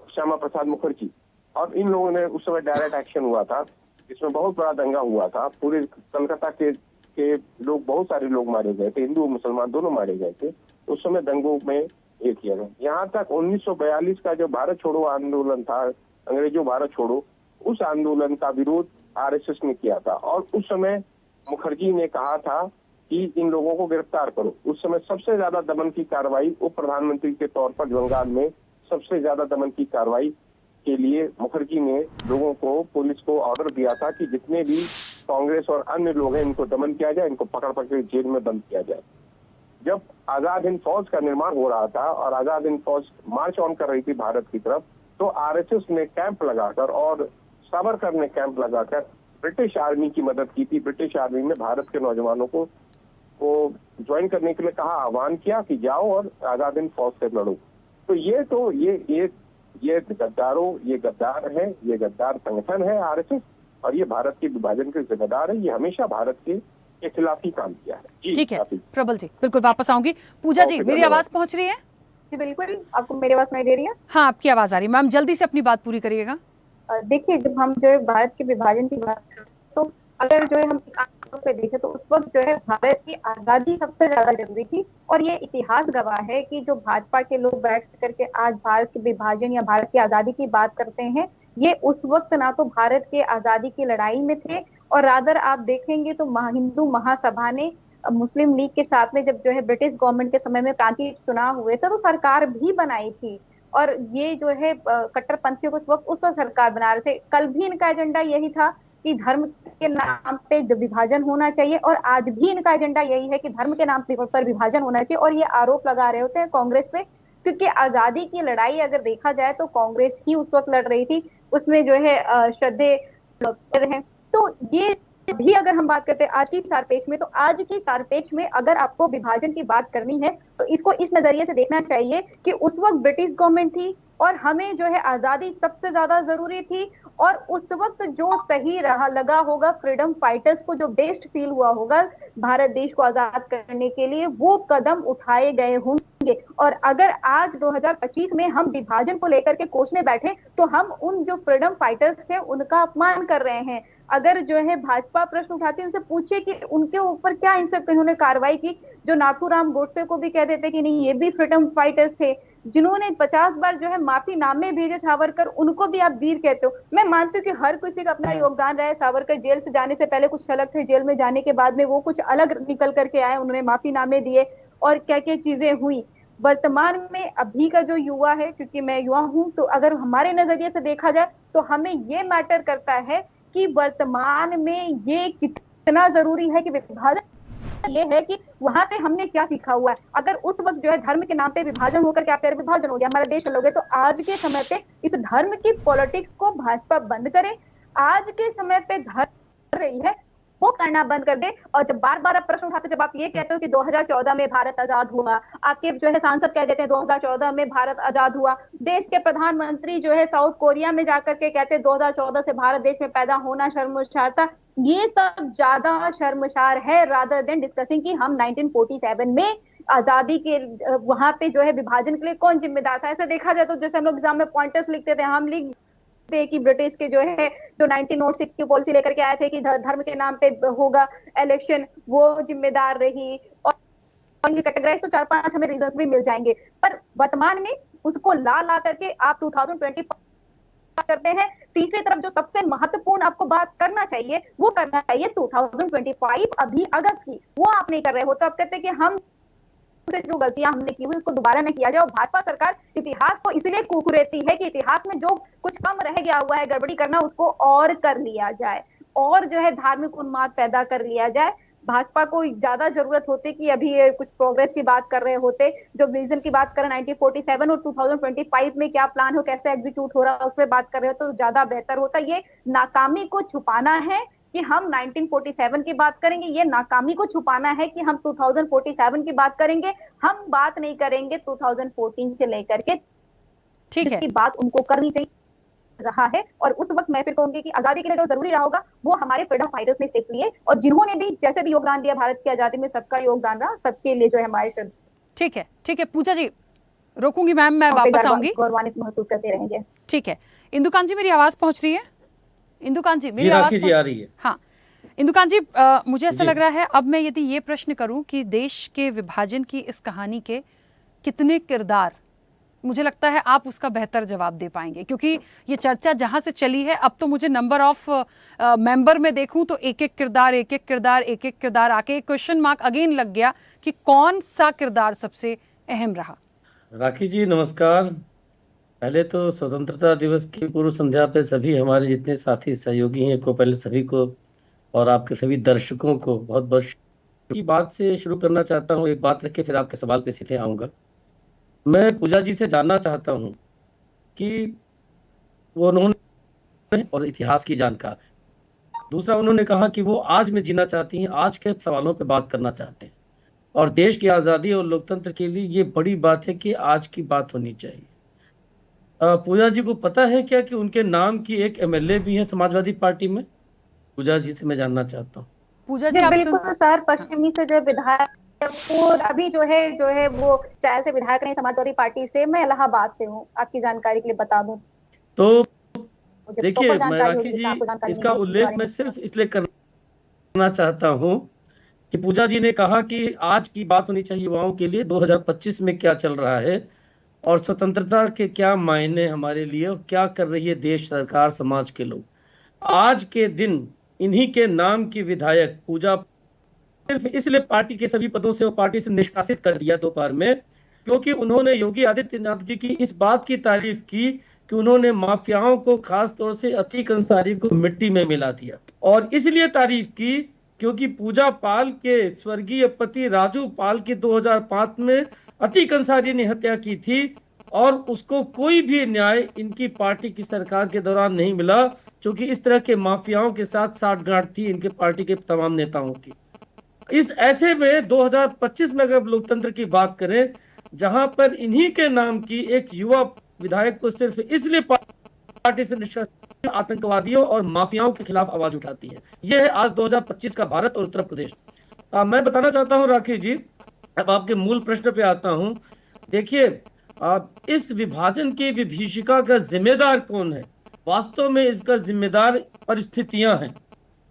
श्यामा प्रसाद मुखर्जी। और इन लोगों ने उस समय डायरेक्ट एक्शन हुआ था, इसमें बहुत बड़ा दंगा हुआ था। पूरे कलकत्ता के लोग, बहुत सारे लोग मारे गए थे, हिंदू मुसलमान दोनों मारे गए थे उस समय दंगों में। ये किया गया। यहाँ तक 1942 का जो भारत छोड़ो आंदोलन था, अंग्रेजों भारत छोड़ो, उस आंदोलन का विरोध RSS ने किया था। और उस समय मुखर्जी ने कहा था कि इन लोगों को गिरफ्तार करो। उस समय सबसे ज्यादा दमन की कार्रवाई उप प्रधानमंत्री के तौर पर बंगाल में सबसे ज्यादा दमन की कार्रवाई के लिए मुखर्जी ने लोगों को, पुलिस को ऑर्डर दिया था कि जितने भी कांग्रेस और अन्य लोग हैं इनको दमन किया जाए, इनको पकड़ पकड़ जेल में बंद किया जाए। जब आजाद हिंद फौज का निर्माण हो रहा था और आजाद हिंद फौज मार्च ऑन कर रही थी भारत की तरफ, तो RSS ने कैंप लगाकर और सावरकर ने कैंप लगाकर ब्रिटिश आर्मी की मदद की थी। ब्रिटिश आर्मी में भारत के नौजवानों को ज्वाइन करने के लिए कहा, आह्वान किया कि जाओ और आजाद हिंद फौज से लड़ो। तो ये गद्दारों, ये गद्दार है, ये गद्दार संगठन है RSS, और ये भारत के विभाजन के जिम्मेदार है। ये हमेशा भारत के खिलाफ ही काम किया है। ठीक है प्रबल जी, बिल्कुल वापस आऊंगी। पूजा जी, मेरी आवाज पहुंच रही है? जी बिल्कुल, आपको मेरी आवाज नहीं दे रही है? हाँ, आपकी आवाज आ रही है मैम, जल्दी से अपनी बात पूरी करिएगा। देखिए, जब हम जो है भारत के विभाजन की बात करते हैं, तो अगर जो है हम पे देखें तो उस वक्त जो है भारत की आजादी सबसे ज्यादा जरूरी थी। और ये इतिहास गवाह है कि जो भाजपा के लोग बैठ करके आज भारत के विभाजन या भारत की आजादी की बात करते हैं, ये उस वक्त ना तो भारत के आजादी की लड़ाई में थे, और रादर आप देखेंगे तो हिंदू महासभा ने मुस्लिम लीग के साथ में जब जो है ब्रिटिश गवर्नमेंट के समय में प्रांतीय चुनाव हुए थे तो सरकार भी बनाई थी। और ये जो है कट्टरपंथियों को उस वक्त सरकार बना रहे थे। कल भी इनका एजेंडा यही था कि धर्म के नाम पे विभाजन होना चाहिए, और आज भी इनका एजेंडा यही है कि धर्म के नाम पर विभाजन होना चाहिए। और ये आरोप लगा रहे होते हैं कांग्रेस पे, क्योंकि आजादी की लड़ाई अगर देखा जाए तो कांग्रेस ही उस वक्त लड़ रही थी, उसमें जो है श्रद्धे हैं। तो ये भी अगर हम बात करते हैं आज की सारपेच में, तो आज की सारपेच में अगर आपको विभाजन की बात करनी है तो इसको इस नजरिए से देखना चाहिए कि उस वक्त ब्रिटिश गवर्नमेंट थी और हमें जो है आजादी सबसे ज्यादा जरूरी थी। और उस वक्त जो सही रहा लगा होगा फ्रीडम फाइटर्स को, जो बेस्ट फील हुआ होगा भारत देश को आजाद करने के लिए, वो कदम उठाए गए होंगे। और अगर आज 2025 में हम विभाजन को लेकर के कोसने बैठे तो हम उन जो फ्रीडम फाइटर्स थे उनका अपमान कर रहे हैं। अगर जो है भाजपा प्रश्न उठाती है, उनसे पूछे कि उनके ऊपर क्या इन्होंने कार्रवाई की। जो नाथूराम गोडसे को भी कह देते कि नहीं, ये भी फ्रीडम फाइटर्स थे, जिन्होंने 50 बार जो है माफी नामे भेजे सावरकर, उनको भी आप वीर कहते हो। मैं मानती हूँ कि हर किसी का अपना योगदान रहा है। सावरकर जेल से जाने से पहले कुछ अलग थे, जेल में जाने के बाद में वो कुछ अलग निकल करके आए, उन्होंने माफी नामे दिए और क्या क्या चीजें हुई। वर्तमान में अभी का जो युवा है, क्योंकि मैं युवा हूं, तो अगर हमारे नजरिए से देखा जाए तो हमें ये मैटर करता है कि वर्तमान में ये कितना जरूरी है कि विभाजन ये है कि वहां से हमने क्या सीखा हुआ है। अगर उस वक्त जो है धर्म के नाम पे विभाजन होकर के आप कह रहे विभाजन हो गया, हमारा देश अलग है, तो आज के समय पे इस धर्म की पॉलिटिक्स को भाजपा बंद करे। आज के समय पे धर्म रही है वो करना बंद कर दे। और जब बार बार आप प्रश्न उठाते, जब आप ये कहते हो कि 2014 में भारत आजाद हुआ, आपके जो है सांसद कह देते हैं 2014 में भारत आजाद हुआ, देश के प्रधानमंत्री जो है साउथ कोरिया में जाकर के कहते हैं 2014 से भारत देश में पैदा होना शर्मसार था। ये सब ज्यादा शर्मसार है रादर देन डिस्कसिंग कि हम 1947 में आजादी के वहां पे जो है विभाजन के लिए कौन जिम्मेदार था। ऐसा देखा जाए तो जैसे हम लोग एग्जाम में पॉइंटर्स लिखते थे, हम लिख कि ब्रिटिश के जो है जो 1906 की पॉलिसी लेकर के आए थे कि धर्म के नाम पे होगा इलेक्शन, वो जिम्मेदार रही। और कैटेगराइज तो 4-5 हमें रीजंस भी मिल जाएंगे, पर वर्तमान में उसको ला करके आप 2020 करते हैं। तीसरी तरफ जो सबसे महत्वपूर्ण आपको बात करना चाहिए वो करना चाहिए 2025 अभी अगस्त की, वो आप नहीं कर रहे हो। तो आप कहते हैं कि हम जो गलतियां हमने की हुई उसको दोबारा न किया जाए। और भाजपा सरकार इतिहास को इसलिए कुकुरेती है कि इतिहास में जो कुछ कम रह गया हुआ है गड़बड़ी करना, उसको और कर लिया जाए, और जो है धार्मिक उन्माद पैदा कर लिया जाए। भाजपा को ज्यादा जरूरत होती कि अभी ये कुछ प्रोग्रेस की बात कर रहे होते, जो विजन की बात करें 1947 और 2025 में क्या प्लान हो, कैसे एग्जीक्यूट हो रहा है, उस पर बात कर रहे हो तो ज्यादा बेहतर होता। ये नाकामी को छुपाना है कि हम 1947 की बात करेंगे, ये नाकामी को छुपाना है कि हम 2047 की बात करेंगे। हम बात नहीं करेंगे 2014 से लेकर के, ठीक है, की बात उनको करनी चाहिए रहा है। और उस वक्त मैं फिर कहूंगी कि आजादी के लिए जो जरूरी रहा होगा वो हमारे फ्रीडम फाइटर्स ने सीख लिए, और जिन्होंने भी जैसे भी योगदान दिया भारत की आजादी में, सबका योगदान रहा, सबके लिए जो है हमारे। ठीक है पूजा जी, रोकूंगी मैम, मैं वापस आऊंगी, गौरवान्वित महसूस करते रहेंगे। ठीक है। इंदुकांत जी मेरी आवाज पहुंच रही है? इंदुकांत जी मेरी आवाज आ रही है? हाँ इंदुकांत जी, मुझे ऐसा लग रहा है अब मैं यदि ये प्रश्न करूं कि देश के विभाजन की इस कहानी के कितने किरदार, मुझे लगता है आप उसका बेहतर जवाब दे पाएंगे, क्योंकि ये चर्चा जहां से चली है अब तो मुझे नंबर ऑफ मेंबर में देखूं तो एक एक किरदार आके क्वेश्चन मार्क अगेन लग गया कि कौन सा किरदार सबसे अहम रहा। राखी जी नमस्कार। पहले तो स्वतंत्रता दिवस की पूर्व संध्या पे सभी हमारे जितने साथी सहयोगी हैं को पहले सभी को और आपके सभी दर्शकों को बहुत बहुत की बात से शुरू करना चाहता हूँ। एक बात रख के फिर आपके सवाल पे सीधे आऊंगा। मैं पूजा जी से जानना चाहता हूँ कि वो उन्होंने और इतिहास की जानकार, दूसरा उन्होंने कहा कि वो आज में जीना चाहती हैं, आज के सवालों पे बात करना चाहते हैं, और देश की आज़ादी और लोकतंत्र के लिए ये बड़ी बात है कि आज की बात होनी चाहिए। पूजा जी को पता है क्या कि उनके नाम की एक एमएलए भी है समाजवादी पार्टी में? पूजा जी से मैं जानना चाहता हूँ। पूजा जी बिल्कुल सर, पश्चिमी से जो विधायक अभी जो है वो चाहे से विधायक नहीं समाजवादी पार्टी से, मैं इलाहाबाद से हूँ, आपकी जानकारी के लिए बता दूं। तो देखिए राखी जी, इसका उल्लेख मैं सिर्फ इसलिए करना चाहता हूँ कि पूजा जी ने कहा कि आज की बात होनी चाहिए युवाओं के लिए, 2025 में क्या चल रहा है और स्वतंत्रता के क्या मायने हमारे लिए और क्या कर रही है देश सरकार, समाज के लोग। आज के दिन इन्हीं के नाम की विधायक पूजा सिर्फ इसलिए पार्टी के सभी पदों से और पार्टी से निष्कासित कर दिया दोपहर में क्योंकि उन्होंने योगी आदित्यनाथ जी की इस बात की तारीफ की कि उन्होंने माफियाओं को, खास तौर से अतीक अंसारी को मिट्टी में मिला दिया। और इसलिए तारीफ की क्योंकि पूजा पाल के स्वर्गीय पति राजू पाल की 2005 में अतीक अंसारी ने हत्या की थी और उसको कोई भी न्याय इनकी पार्टी की सरकार के दौरान नहीं मिला, क्योंकि इस तरह के माफियाओं के साथ साठगांठ थी इनके पार्टी के तमाम नेताओं की। इस ऐसे में 2025 में अगर लोकतंत्र की बात करें, जहां पर इन्हीं के नाम की एक युवा विधायक को सिर्फ इसलिए पार्टी से निष्कासित आतंकवादियों और माफियाओं के खिलाफ आवाज उठाती है, यह है आज 2025 का भारत और उत्तर प्रदेश। मैं बताना चाहता हूं राखी जी, अब आपके मूल प्रश्न पे आता हूं। देखिए, इस विभाजन की विभीषिका का जिम्मेदार कौन है? वास्तव में इसका जिम्मेदार परिस्थितियां हैं।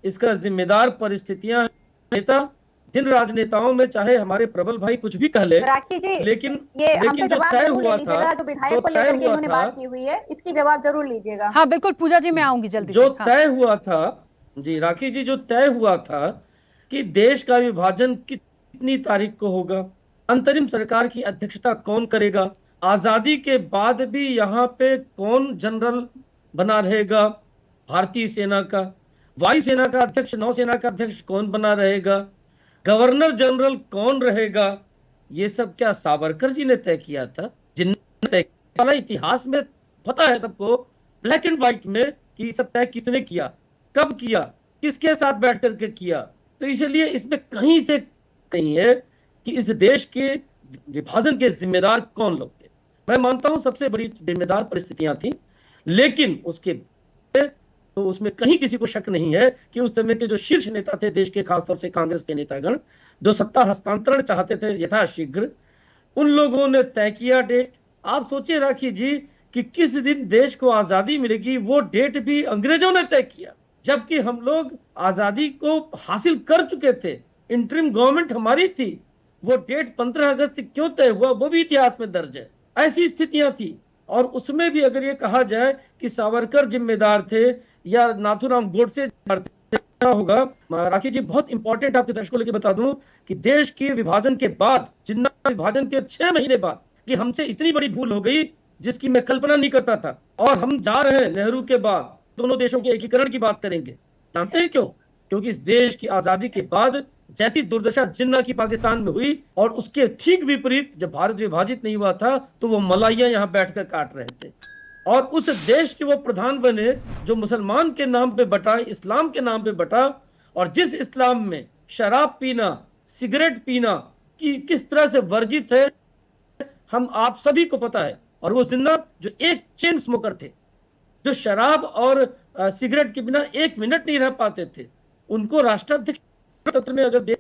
इसका जिम्मेदार परिस्थितियां नेता, जिन राजनेताओं में चाहे हमारे प्रबल भाई कुछ भी कह ले, लेकिन जो तय हुआ था, जो विधायक को लेकर के इन्होंने बात की हुई है, इसकी जवाब जरूर लीजिएगा। हाँ बिल्कुल पूजा जी, मैं आऊंगी जल्दी जो तय हुआ था जी राखी जी, जो तय हुआ था कि देश का विभाजन कितनी तारीख को होगा, अंतरिम सरकार की अध्यक्षता कौन करेगा, आजादी के बाद भी यहाँ पे कौन जनरल बना रहेगा भारतीय सेना का, वायुसेना का अध्यक्ष, नौसेना का अध्यक्ष कौन बना रहेगा, गवर्नर जनरल कौन रहेगा, ये सब क्या सावरकर जी ने तय किया था? जिन्होंने तय किया, इतिहास में पता है सबको, ब्लैक एंड व्हाइट में, कि सब तय किसने किया, कब किया, किसके साथ बैठ करके किया। तो इसलिए इसमें कहीं से कहीं है कि इस देश के विभाजन के जिम्मेदार कौन लोग थे। मैं मानता हूं सबसे बड़ी जिम्मेदार परिस्थितियां थी, लेकिन उसके तो उसमें कहीं किसी को शक नहीं है कि उस समय के जो शीर्ष नेता थे देश के, खासतौर से कांग्रेस के नेतागण, जो सत्ता हस्तांतरण चाहते थे यथाशीघ्र, उन लोगों ने तय किया डेट। आप सोचिए राखी जी कि किस दिन देश को आजादी मिलेगी, वो डेट भी अंग्रेजों ने तय किया, जबकि हम लोग आजादी को हासिल कर चुके थे, इंटरिम गवर्नमेंट हमारी थी, वो डेट 15 अगस्त क्यों तय हुआ वो भी इतिहास में दर्ज है। ऐसी स्थितियां थी। और उसमें भी अगर ये कहा जाए कि सावरकर जिम्मेदार थे या नाथूराम गोडसे होगा, राखी जी बहुत इंपॉर्टेंट आपके दर्शकों को लेकर बता दूं कि देश के विभाजन के बाद, जिन्ना विभाजन के 6 महीने बाद, कि हमसे इतनी बड़ी भूल हो गई जिसकी मैं कल्पना नहीं करता था। और हम जा रहे हैं नेहरू के बाद दोनों देशों के एकीकरण की बात करेंगे। जानते हैं क्यों? क्योंकि इस देश की आजादी के बाद जैसी दुर्दशा जिन्ना की पाकिस्तान में हुई, और उसके ठीक विपरीत जब भारत विभाजित नहीं हुआ था तो वो मलाइयां यहां बैठकर काट रहे थे। और उस देश के वो प्रधान बने जो मुसलमान के नाम पे बटा, इस्लाम के नाम पे बटा, और जिस इस्लाम में शराब पीना, सिगरेट पीना की किस तरह से वर्जित है हम आप सभी को पता है। और वो जिन्ना जो एक चेन स्मोकर थे, जो शराब और सिगरेट के बिना 1 मिनट नहीं रह पाते थे, उनको राष्ट्राध्यक्ष तंत्र में अगर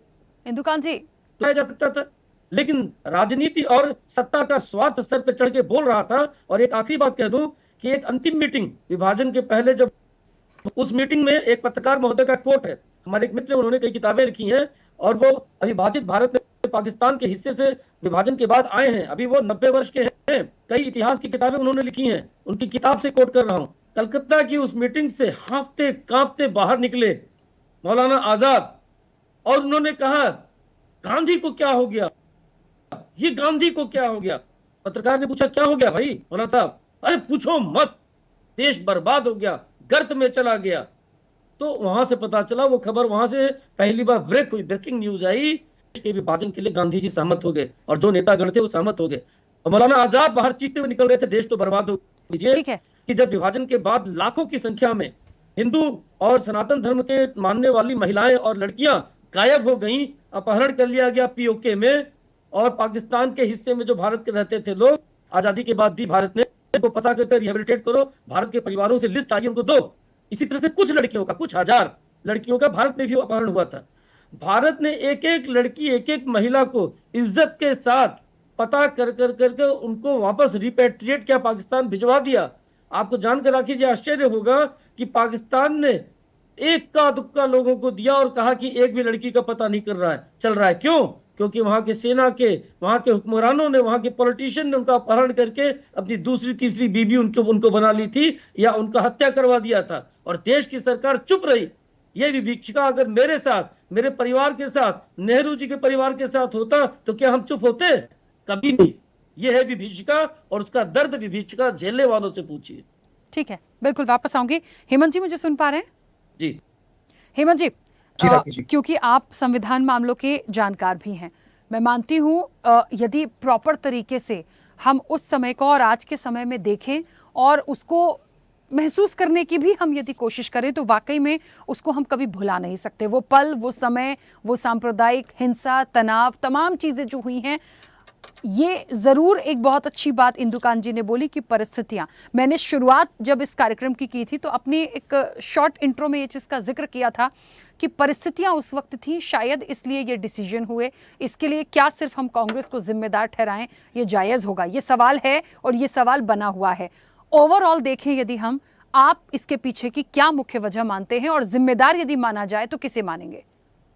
इंदुकान जी जा सकता था, लेकिन राजनीति और सत्ता का स्वार्थ सर पे चढ़ के बोल रहा था। और एक आखिरी बात कह दूं कि एक अंतिम मीटिंग विभाजन के पहले, जब उस मीटिंग में एक पत्रकार महोदय का कोट है, हमारे एक मित्र उन्होंने कई किताबें लिखी हैं और वो अविभाजित भारत में पाकिस्तान के हिस्से से विभाजन के बाद आए हैं, अभी वो 90 वर्ष के हैं, कई इतिहास की किताबें उन्होंने लिखी हैं, उनकी किताब से कोट कर रहा हूं। कलकत्ता की उस मीटिंग से हांफते कांपते बाहर निकले मौलाना आजाद, और उन्होंने कहा गांधी को क्या हो गया, ये गांधी को क्या हो गया। पत्रकार ने पूछा क्या हो गया भाई मौलाना साहब? अरे पूछो मत, देश बर्बाद हो गया, गर्त में चला गया। तो वहां से पता चला, वो खबर वहां से पहली बार ब्रेक हुई, ब्रेकिंग न्यूज आई कि विभाजन के लिए गांधी जी सहमत हो गए और जो नेतागण थे वो सहमत हो गए। और मौलाना आजाद बाहर चीखते हुए निकल रहे थे, देश तो बर्बाद हो गया। कि जब विभाजन के बाद लाखों की संख्या में हिंदू और सनातन धर्म के मानने वाली महिलाएं और लड़कियां गायब हो गई, अपहरण कर लिया गया पीओके में, और पाकिस्तान के हिस्से में जो भारत के रहते थे लोग, आजादी के बाद दी भारत ने, को पता करके रिहेबिलिटेट करो, भारत के परिवारों से लिस्ट आई उनको दो। इसी तरह से कुछ लड़कियों का, कुछ हजार लड़कियों का भारत में भी अपहरण हुआ था। भारत ने एक एक लड़की, एक एक महिला को इज्जत के साथ पता कर करके उनको वापस रिपेट्रिएट किया, पाकिस्तान भिजवा दिया। आपको जानकर राखी जी आश्चर्य होगा कि पाकिस्तान ने एक का दुक्का लोगों को दिया और कहा कि एक भी लड़की का पता नहीं चल रहा है। क्यों? क्योंकि वहां के सेना के, वहां के हुक्मरानों ने, वहां के पॉलिटिशियन ने उनका अपहरण करके अपनी दूसरी तीसरी बीबी उनको बना ली थी, या उनका हत्या करवा दिया था, और देश की सरकार चुप रही। ये विभीषिका अगर मेरे साथ, मेरे परिवार के साथ, नेहरू जी के परिवार के साथ होता तो क्या हम चुप होते? कभी नहीं। ये है विभीषिका, और उसका दर्द विभीषिका झेलने वालों से पूछिए। ठीक है, बिल्कुल वापस आऊंगी। हेमंत जी मुझे सुन पा रहे हैं? जी हेमंत जी, क्योंकि आप संविधान मामलों के जानकार भी हैं, मैं मानती हूं यदि प्रॉपर तरीके से हम उस समय को और आज के समय में देखें और उसको महसूस करने की भी हम यदि कोशिश करें तो वाकई में उसको हम कभी भुला नहीं सकते। वो पल, वो समय, वो सांप्रदायिक हिंसा, तनाव, तमाम चीज़ें जो हुई हैं, ये ज़रूर एक बहुत अच्छी बात इंदुकान जी ने बोली कि परिस्थितियाँ, मैंने शुरुआत जब इस कार्यक्रम की थी तो अपनी एक शॉर्ट इंट्रो में ये चीज़ का जिक्र किया था कि परिस्थितियाँ उस वक्त थी, शायद इसलिए ये डिसीजन हुए। इसके लिए क्या सिर्फ हम कांग्रेस को जिम्मेदार ठहराएं, ये जायज़ होगा? ये सवाल है और ये सवाल बना हुआ है। ओवरऑल देखें यदि हम, आप इसके पीछे की क्या मुख्य वजह मानते हैं, और जिम्मेदार यदि माना जाए तो किसे मानेंगे?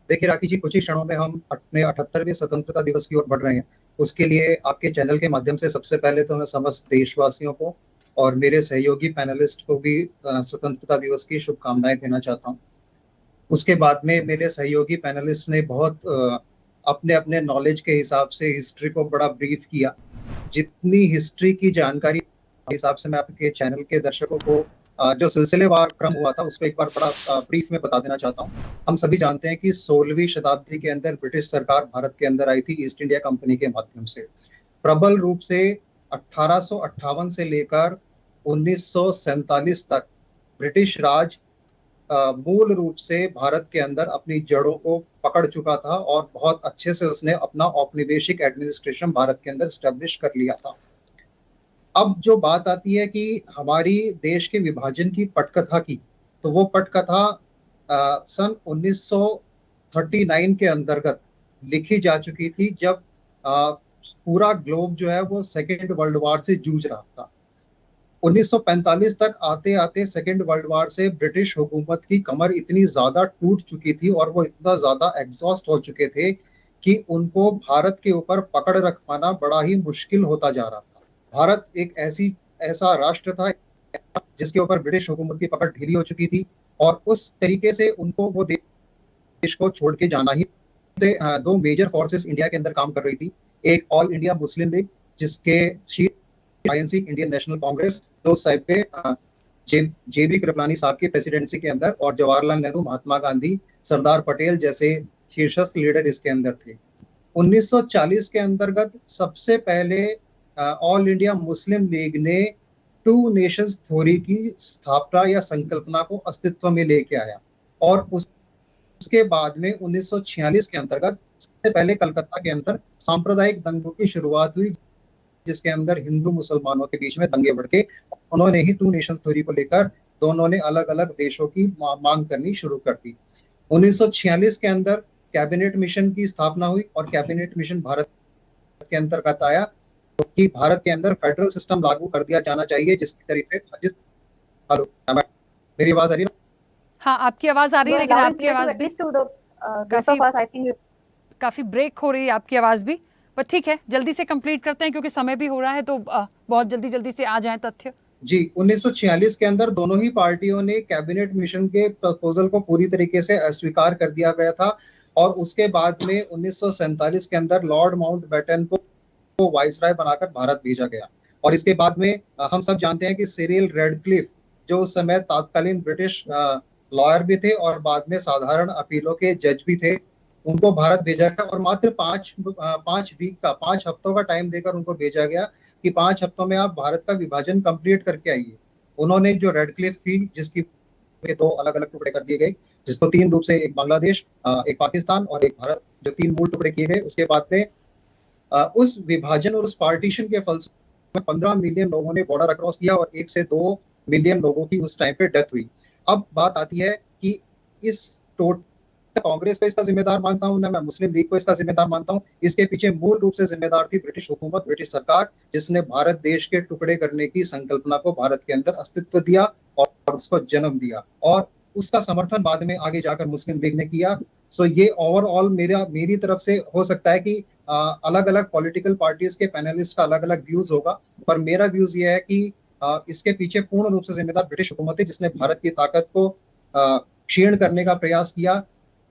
देखिए राखी जी, कुछ ही क्षणों में हम अपने 78वें स्वतंत्रता दिवस की ओर बढ़ रहे हैं। उसके लिए आपके चैनल के माध्यम से सबसे पहले तो मैं समस्त देशवासियों को और मेरे सहयोगी पैनलिस्ट को भी स्वतंत्रता दिवस की शुभकामनाएं देना चाहता हूं। उसके बाद में मेरे सहयोगी पैनलिस्ट ने बहुत अपने अपने नॉलेज के हिसाब से हिस्ट्री को बड़ा ब्रीफ किया। जितनी हिस्ट्री की जानकारी हिसाब से मैं आपके चैनल के दर्शकों को जो सिलसिलेवार क्रम हुआ था उसको एक बार बड़ा ब्रीफ में बता देना चाहता हूँ। हम सभी जानते हैं कि 16वीं शताब्दी के अंदर ब्रिटिश सरकार भारत के अंदर आई थी ईस्ट इंडिया कंपनी के माध्यम से। प्रबल रूप से 1858 से लेकर 1947 तक ब्रिटिश राज मूल रूप से भारत के अंदर अपनी जड़ों को पकड़ चुका था और बहुत अच्छे से उसने अपना औपनिवेशिक एडमिनिस्ट्रेशन भारत के अंदर स्टैब्लिश कर लिया था। अब जो बात आती है कि हमारी देश के विभाजन की पटकथा की, तो वो पटकथा सन 1939 के अंतर्गत लिखी जा चुकी थी, जब पूरा ग्लोब जो है वो सेकेंड वर्ल्ड वॉर से जूझ रहा था। 1945 तक आते आते सेकेंड वर्ल्ड वॉर से ब्रिटिश हुकूमत की कमर इतनी ज्यादा टूट चुकी थी और वो इतना ज्यादा एग्जॉस्ट हो चुके थे कि उनको भारत के ऊपर पकड़ रख पाना बड़ा ही मुश्किल होता जा रहा था। भारत एक ऐसा राष्ट्र था जिसके ऊपर ब्रिटिश हुकूमत की पकड़ ढीली हो चुकी थी और उस तरीके से उनको वो देश को छोड़ के जाना ही। दो मेजर फोर्सेस इंडिया के अंदर काम कर रही थी, एक ऑल इंडिया मुस्लिम लीग जिसके आईएनसी इंडियन नेशनल कांग्रेस तो उस साइड पे जेबी कृपलानी साहब की प्रेसिडेंसी के अंदर और जवाहरलाल नेहरू, महात्मा गांधी, सरदार पटेल जैसे शीर्षस्थ लीडर इसके अंदर थे। 1940 के अंतर्गत सबसे पहले ऑल इंडिया मुस्लिम लीग ने टू नेशंस थ्योरी की स्थापना या संकल्पना को अस्तित्व में लेके आया और उसके बाद में 1946 के अंतर्गत सबसे पहले कलकत्ता के अंदर सांप्रदायिक दंगों की शुरुआत हुई, जिसके अंदर हिंदू मुसलमानों के बीच में दंगे बढ़ के उन्होंने ही टू नेशंस थ्योरी को लेकर दोनों ने अलग अलग देशों की मांग करनी शुरू कर दी। 1946 के अंदर कैबिनेट मिशन की स्थापना हुई और कैबिनेट मिशन भारत के अंतर्गत आया कि भारत के अंदर फेडरल सिस्टम लागू कर दिया जाना चाहिए, जिसकी तरीके से हेलो मेरी आवाज आ रही है? हाँ, आपकी आवाज आ रही है, लेकिन आपकी आवाज भी काफी ब्रेक हो रही है, आपकी आवाज भी। पर ठीक है, जल्दी से कंप्लीट करते हैं क्योंकि समय भी हो रहा है, तो बहुत जल्दी से आ जाएं तथ्य। जी, 1946 के अंदर दोनों ही पार्टियों ने कैबिनेट मिशन के प्रपोजल को पूरी तरीके से अस्वीकार कर दिया गया था और उसके बाद में 1947 के अंदर लॉर्ड माउंटबेटन को वाइसराय बनाकर भारत भेजा गया। और इसके बाद में हम सब जानते हैं कि सिरिल रेडक्लिफ जो उस समय तात्कालीन ब्रिटिश लॉयर भी थे और बाद में साधारण अपीलों के जज भी थे, उनको भारत भेजा गया और मात्र 5 हफ्तों का टाइम देकर उनको भेजा गया कि 5 हफ्तों में आप भारत का विभाजन कंप्लीट करके आइए। उन्होंने जो रेडक्लिफ थी जिसकी दो अलग अलग टुकड़े कर दिए गए, जिसको 3 रूप से, एक बांग्लादेश, एक पाकिस्तान और एक भारत, जो 3 मूल टुकड़े किए गए। उसके बाद में उस विभाजन और उस पार्टीशन के फलस्वरूप 15 मिलियन लोगों ने बॉर्डर अक्रॉस किया और 1 से 2 मिलियन लोगों की उस टाइम पे डेथ हुई। अब बात आती है कि इस कांग्रेस को इसका जिम्मेदार मानता हूं, ना मैं मुस्लिम लीग को इसका जिम्मेदार मानता हूं। इसके पीछे मूल रूप से जिम्मेदार थी ब्रिटिश हुकूमत, ब्रिटिश सरकार, जिसने भारत देश के टुकड़े करने की संकल्पना को भारत के अंदर अस्तित्व दिया और उसको जन्म दिया और उसका समर्थन बाद में आगे जाकर मुस्लिम लीग ने किया। सो ये ओवरऑल मेरी तरफ से हो सकता है कि अलग अलग पॉलिटिकल पार्टीज के पैनलिस्ट का अलग अलग व्यूज होगा, पर मेरा व्यूज ये है कि इसके पीछे पूर्ण रूप से जिम्मेदार ब्रिटिश हुकूमत है, जिसने भारत की ताकत को क्षीण करने का प्रयास किया।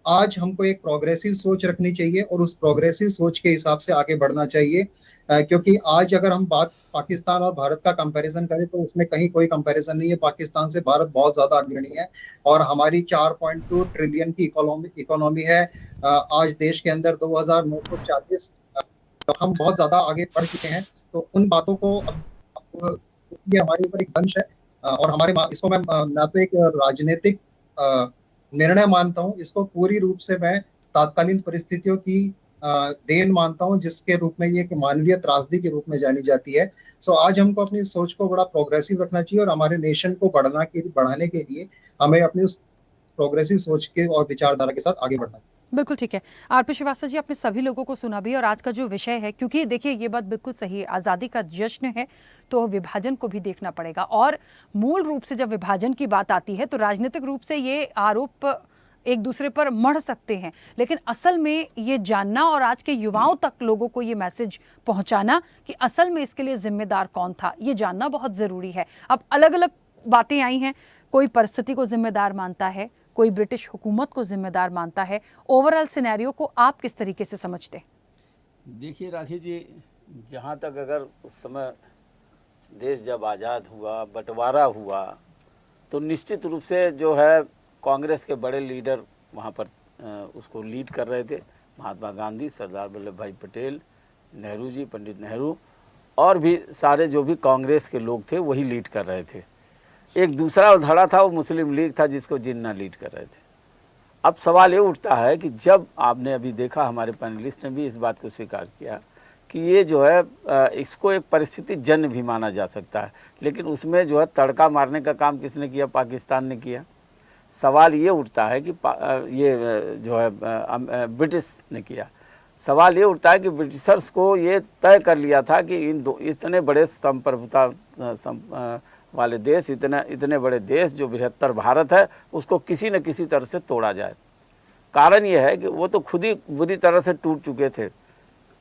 आज हमको एक प्रोग्रेसिव सोच रखनी चाहिए और उस प्रोग्रेसिव सोच के हिसाब से आगे बढ़ना चाहिए, क्योंकि आज अगर हम बात पाकिस्तान और भारत का कंपैरिजन करें तो उसमें कहीं कोई कंपैरिजन नहीं है। पाकिस्तान से भारत बहुत ज्यादा अग्रणी है और हमारी 4.2 ट्रिलियन की इकोनॉमी है। आज देश के अंदर 2940, हम बहुत ज्यादा आगे बढ़ चुके हैं। तो उन बातों को ये हमारे ऊपर एक दंश है और इसको मैं ना तो एक राजनीतिक निर्णय मानता हूं, इसको पूरी रूप से मैं तात्कालीन परिस्थितियों की देन मानता हूं, जिसके रूप में ये मानवीय त्रासदी के रूप में जानी जाती है। सो आज हमको अपनी सोच को बड़ा प्रोग्रेसिव रखना चाहिए और हमारे नेशन को बढ़ाने के लिए हमें अपनी उस प्रोग्रेसिव सोच के और विचारधारा के साथ आगे बढ़ना चाहिए। बिल्कुल ठीक है। आरपी श्रीवास्तव जी, आपने सभी लोगों को सुना भी और आज का जो विषय है, क्योंकि देखिए ये बात बिल्कुल सही है, आज़ादी का जश्न है तो विभाजन को भी देखना पड़ेगा और मूल रूप से जब विभाजन की बात आती है तो राजनीतिक रूप से ये आरोप एक दूसरे पर मढ़ सकते हैं, लेकिन असल में ये जानना और आज के युवाओं तक लोगों को ये मैसेज पहुंचाना कि असल में इसके लिए जिम्मेदार कौन था, ये जानना बहुत ज़रूरी है। अब अलग अलग बातें आई हैं, कोई परिस्थिति को जिम्मेदार मानता है, कोई ब्रिटिश हुकूमत को जिम्मेदार मानता है। ओवरऑल सिनेरियो को आप किस तरीके से समझते? देखिए राखी जी, जहाँ तक अगर उस समय देश जब आज़ाद हुआ, बंटवारा हुआ, तो निश्चित रूप से जो है कांग्रेस के बड़े लीडर वहाँ पर उसको लीड कर रहे थे। महात्मा गांधी, सरदार वल्लभ भाई पटेल, नेहरू जी, पंडित नेहरू और भी सारे जो भी कांग्रेस के लोग थे वही लीड कर रहे थे। एक दूसरा धड़ा था, वो मुस्लिम लीग था जिसको जिन्ना लीड कर रहे थे। अब सवाल ये उठता है कि जब आपने अभी देखा, हमारे पैनलिस्ट ने भी इस बात को स्वीकार किया कि ये जो है इसको एक परिस्थिति जन्य भी माना जा सकता है, लेकिन उसमें जो है तड़का मारने का काम किसने किया? पाकिस्तान ने किया। सवाल ये उठता है कि ये जो है ब्रिटिश ने किया। सवाल ये उठता है कि ब्रिटिशर्स को ये तय कर लिया था कि इतने बड़े संप्रभुता वाले देश, इतने बड़े देश जो बृहत्तर भारत है, उसको किसी न किसी तरह से तोड़ा जाए। कारण ये है कि वो तो खुद ही बुरी तरह से टूट चुके थे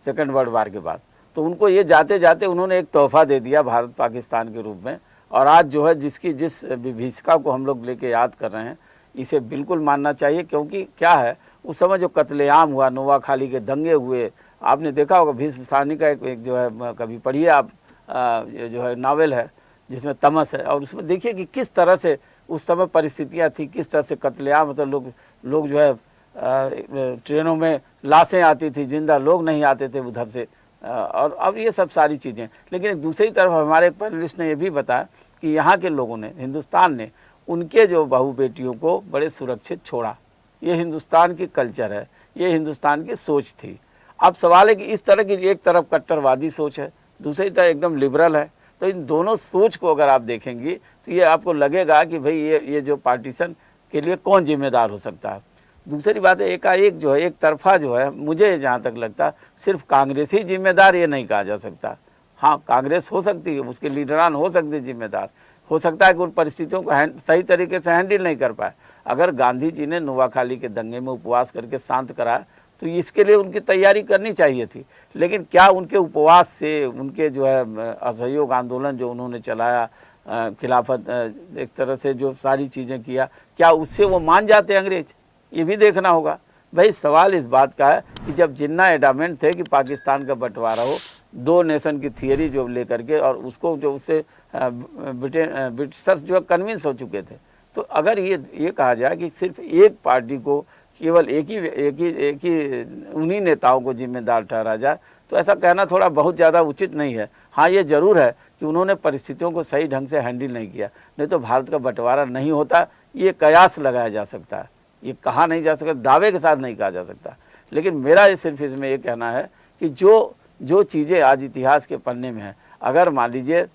सेकेंड वर्ल्ड वार के बाद। तो उनको ये जाते जाते उन्होंने एक तोहफा दे दिया भारत पाकिस्तान के रूप में। और आज जो है जिस विभीषिका को हम लोग लेके याद कर रहे हैं, इसे बिल्कुल मानना चाहिए। क्योंकि क्या है, उस समय जो कत्लेआम हुआ, नोआखाली के दंगे हुए, आपने देखा होगा भीष्म साहनी का एक जो है कभी पढ़िए आप, जो है नावल है जिसमें तमस है, और उसमें देखिए कि किस तरह से उस समय परिस्थितियाँ थी, किस तरह से कत्लेआम, मतलब लोग जो है ट्रेनों में लाशें आती थी, जिंदा लोग नहीं आते थे उधर से, और अब ये सब सारी चीज़ें। लेकिन एक दूसरी तरफ हमारे एक पैनलिस्ट ने ये भी बताया कि यहाँ के लोगों ने, हिंदुस्तान ने उनके जो बहू बेटियों को बड़े सुरक्षित छोड़ा। ये हिंदुस्तान की कल्चर है, ये हिंदुस्तान की सोच थी। अब सवाल है कि इस तरह की एक तरफ कट्टरवादी सोच है, दूसरी तरफ एकदम लिबरल है। तो इन दोनों सोच को अगर आप देखेंगी तो ये आपको लगेगा कि भाई ये जो पार्टीशन के लिए कौन जिम्मेदार हो सकता है। दूसरी बात है, एकाएक जो है एक तरफा जो है, मुझे जहाँ तक लगता है सिर्फ कांग्रेस ही जिम्मेदार ये नहीं कहा जा सकता। हाँ, कांग्रेस हो सकती है, उसके लीडरान हो सकते हैं जिम्मेदार, हो सकता है कि उन परिस्थितियों को सही तरीके से हैंडल नहीं कर पाए। अगर गांधी जी ने नोआखाली के दंगे में उपवास करके शांत कराया तो इसके लिए उनकी तैयारी करनी चाहिए थी। लेकिन क्या उनके उपवास से, उनके जो है असहयोग आंदोलन जो उन्होंने चलाया, खिलाफत एक तरह से जो सारी चीज़ें किया, क्या उससे वो मान जाते अंग्रेज? ये भी देखना होगा। भाई सवाल इस बात का है कि जब जिन्ना एडामेंट थे कि पाकिस्तान का बंटवारा हो, दो नेशन की थियरी जो लेकर के, और उसको जो उससे ब्रिटिशर्स जो कन्विंस हो चुके थे, तो अगर ये कहा जाए कि सिर्फ एक पार्टी को, केवल एक ही उन्हीं नेताओं को जिम्मेदार ठहरा जाए, तो ऐसा कहना थोड़ा बहुत ज़्यादा उचित नहीं है। हाँ, ये ज़रूर है कि उन्होंने परिस्थितियों को सही ढंग से हैंडल नहीं किया, नहीं तो भारत का बंटवारा नहीं होता। ये कयास लगाया जा सकता है, ये कहा नहीं जा सकता, दावे के साथ नहीं कहा जा सकता। लेकिन मेरा सिर्फ इसमें ये कहना है कि जो चीज़ें आज इतिहास के पन्ने में हैं, अगर मान लीजिए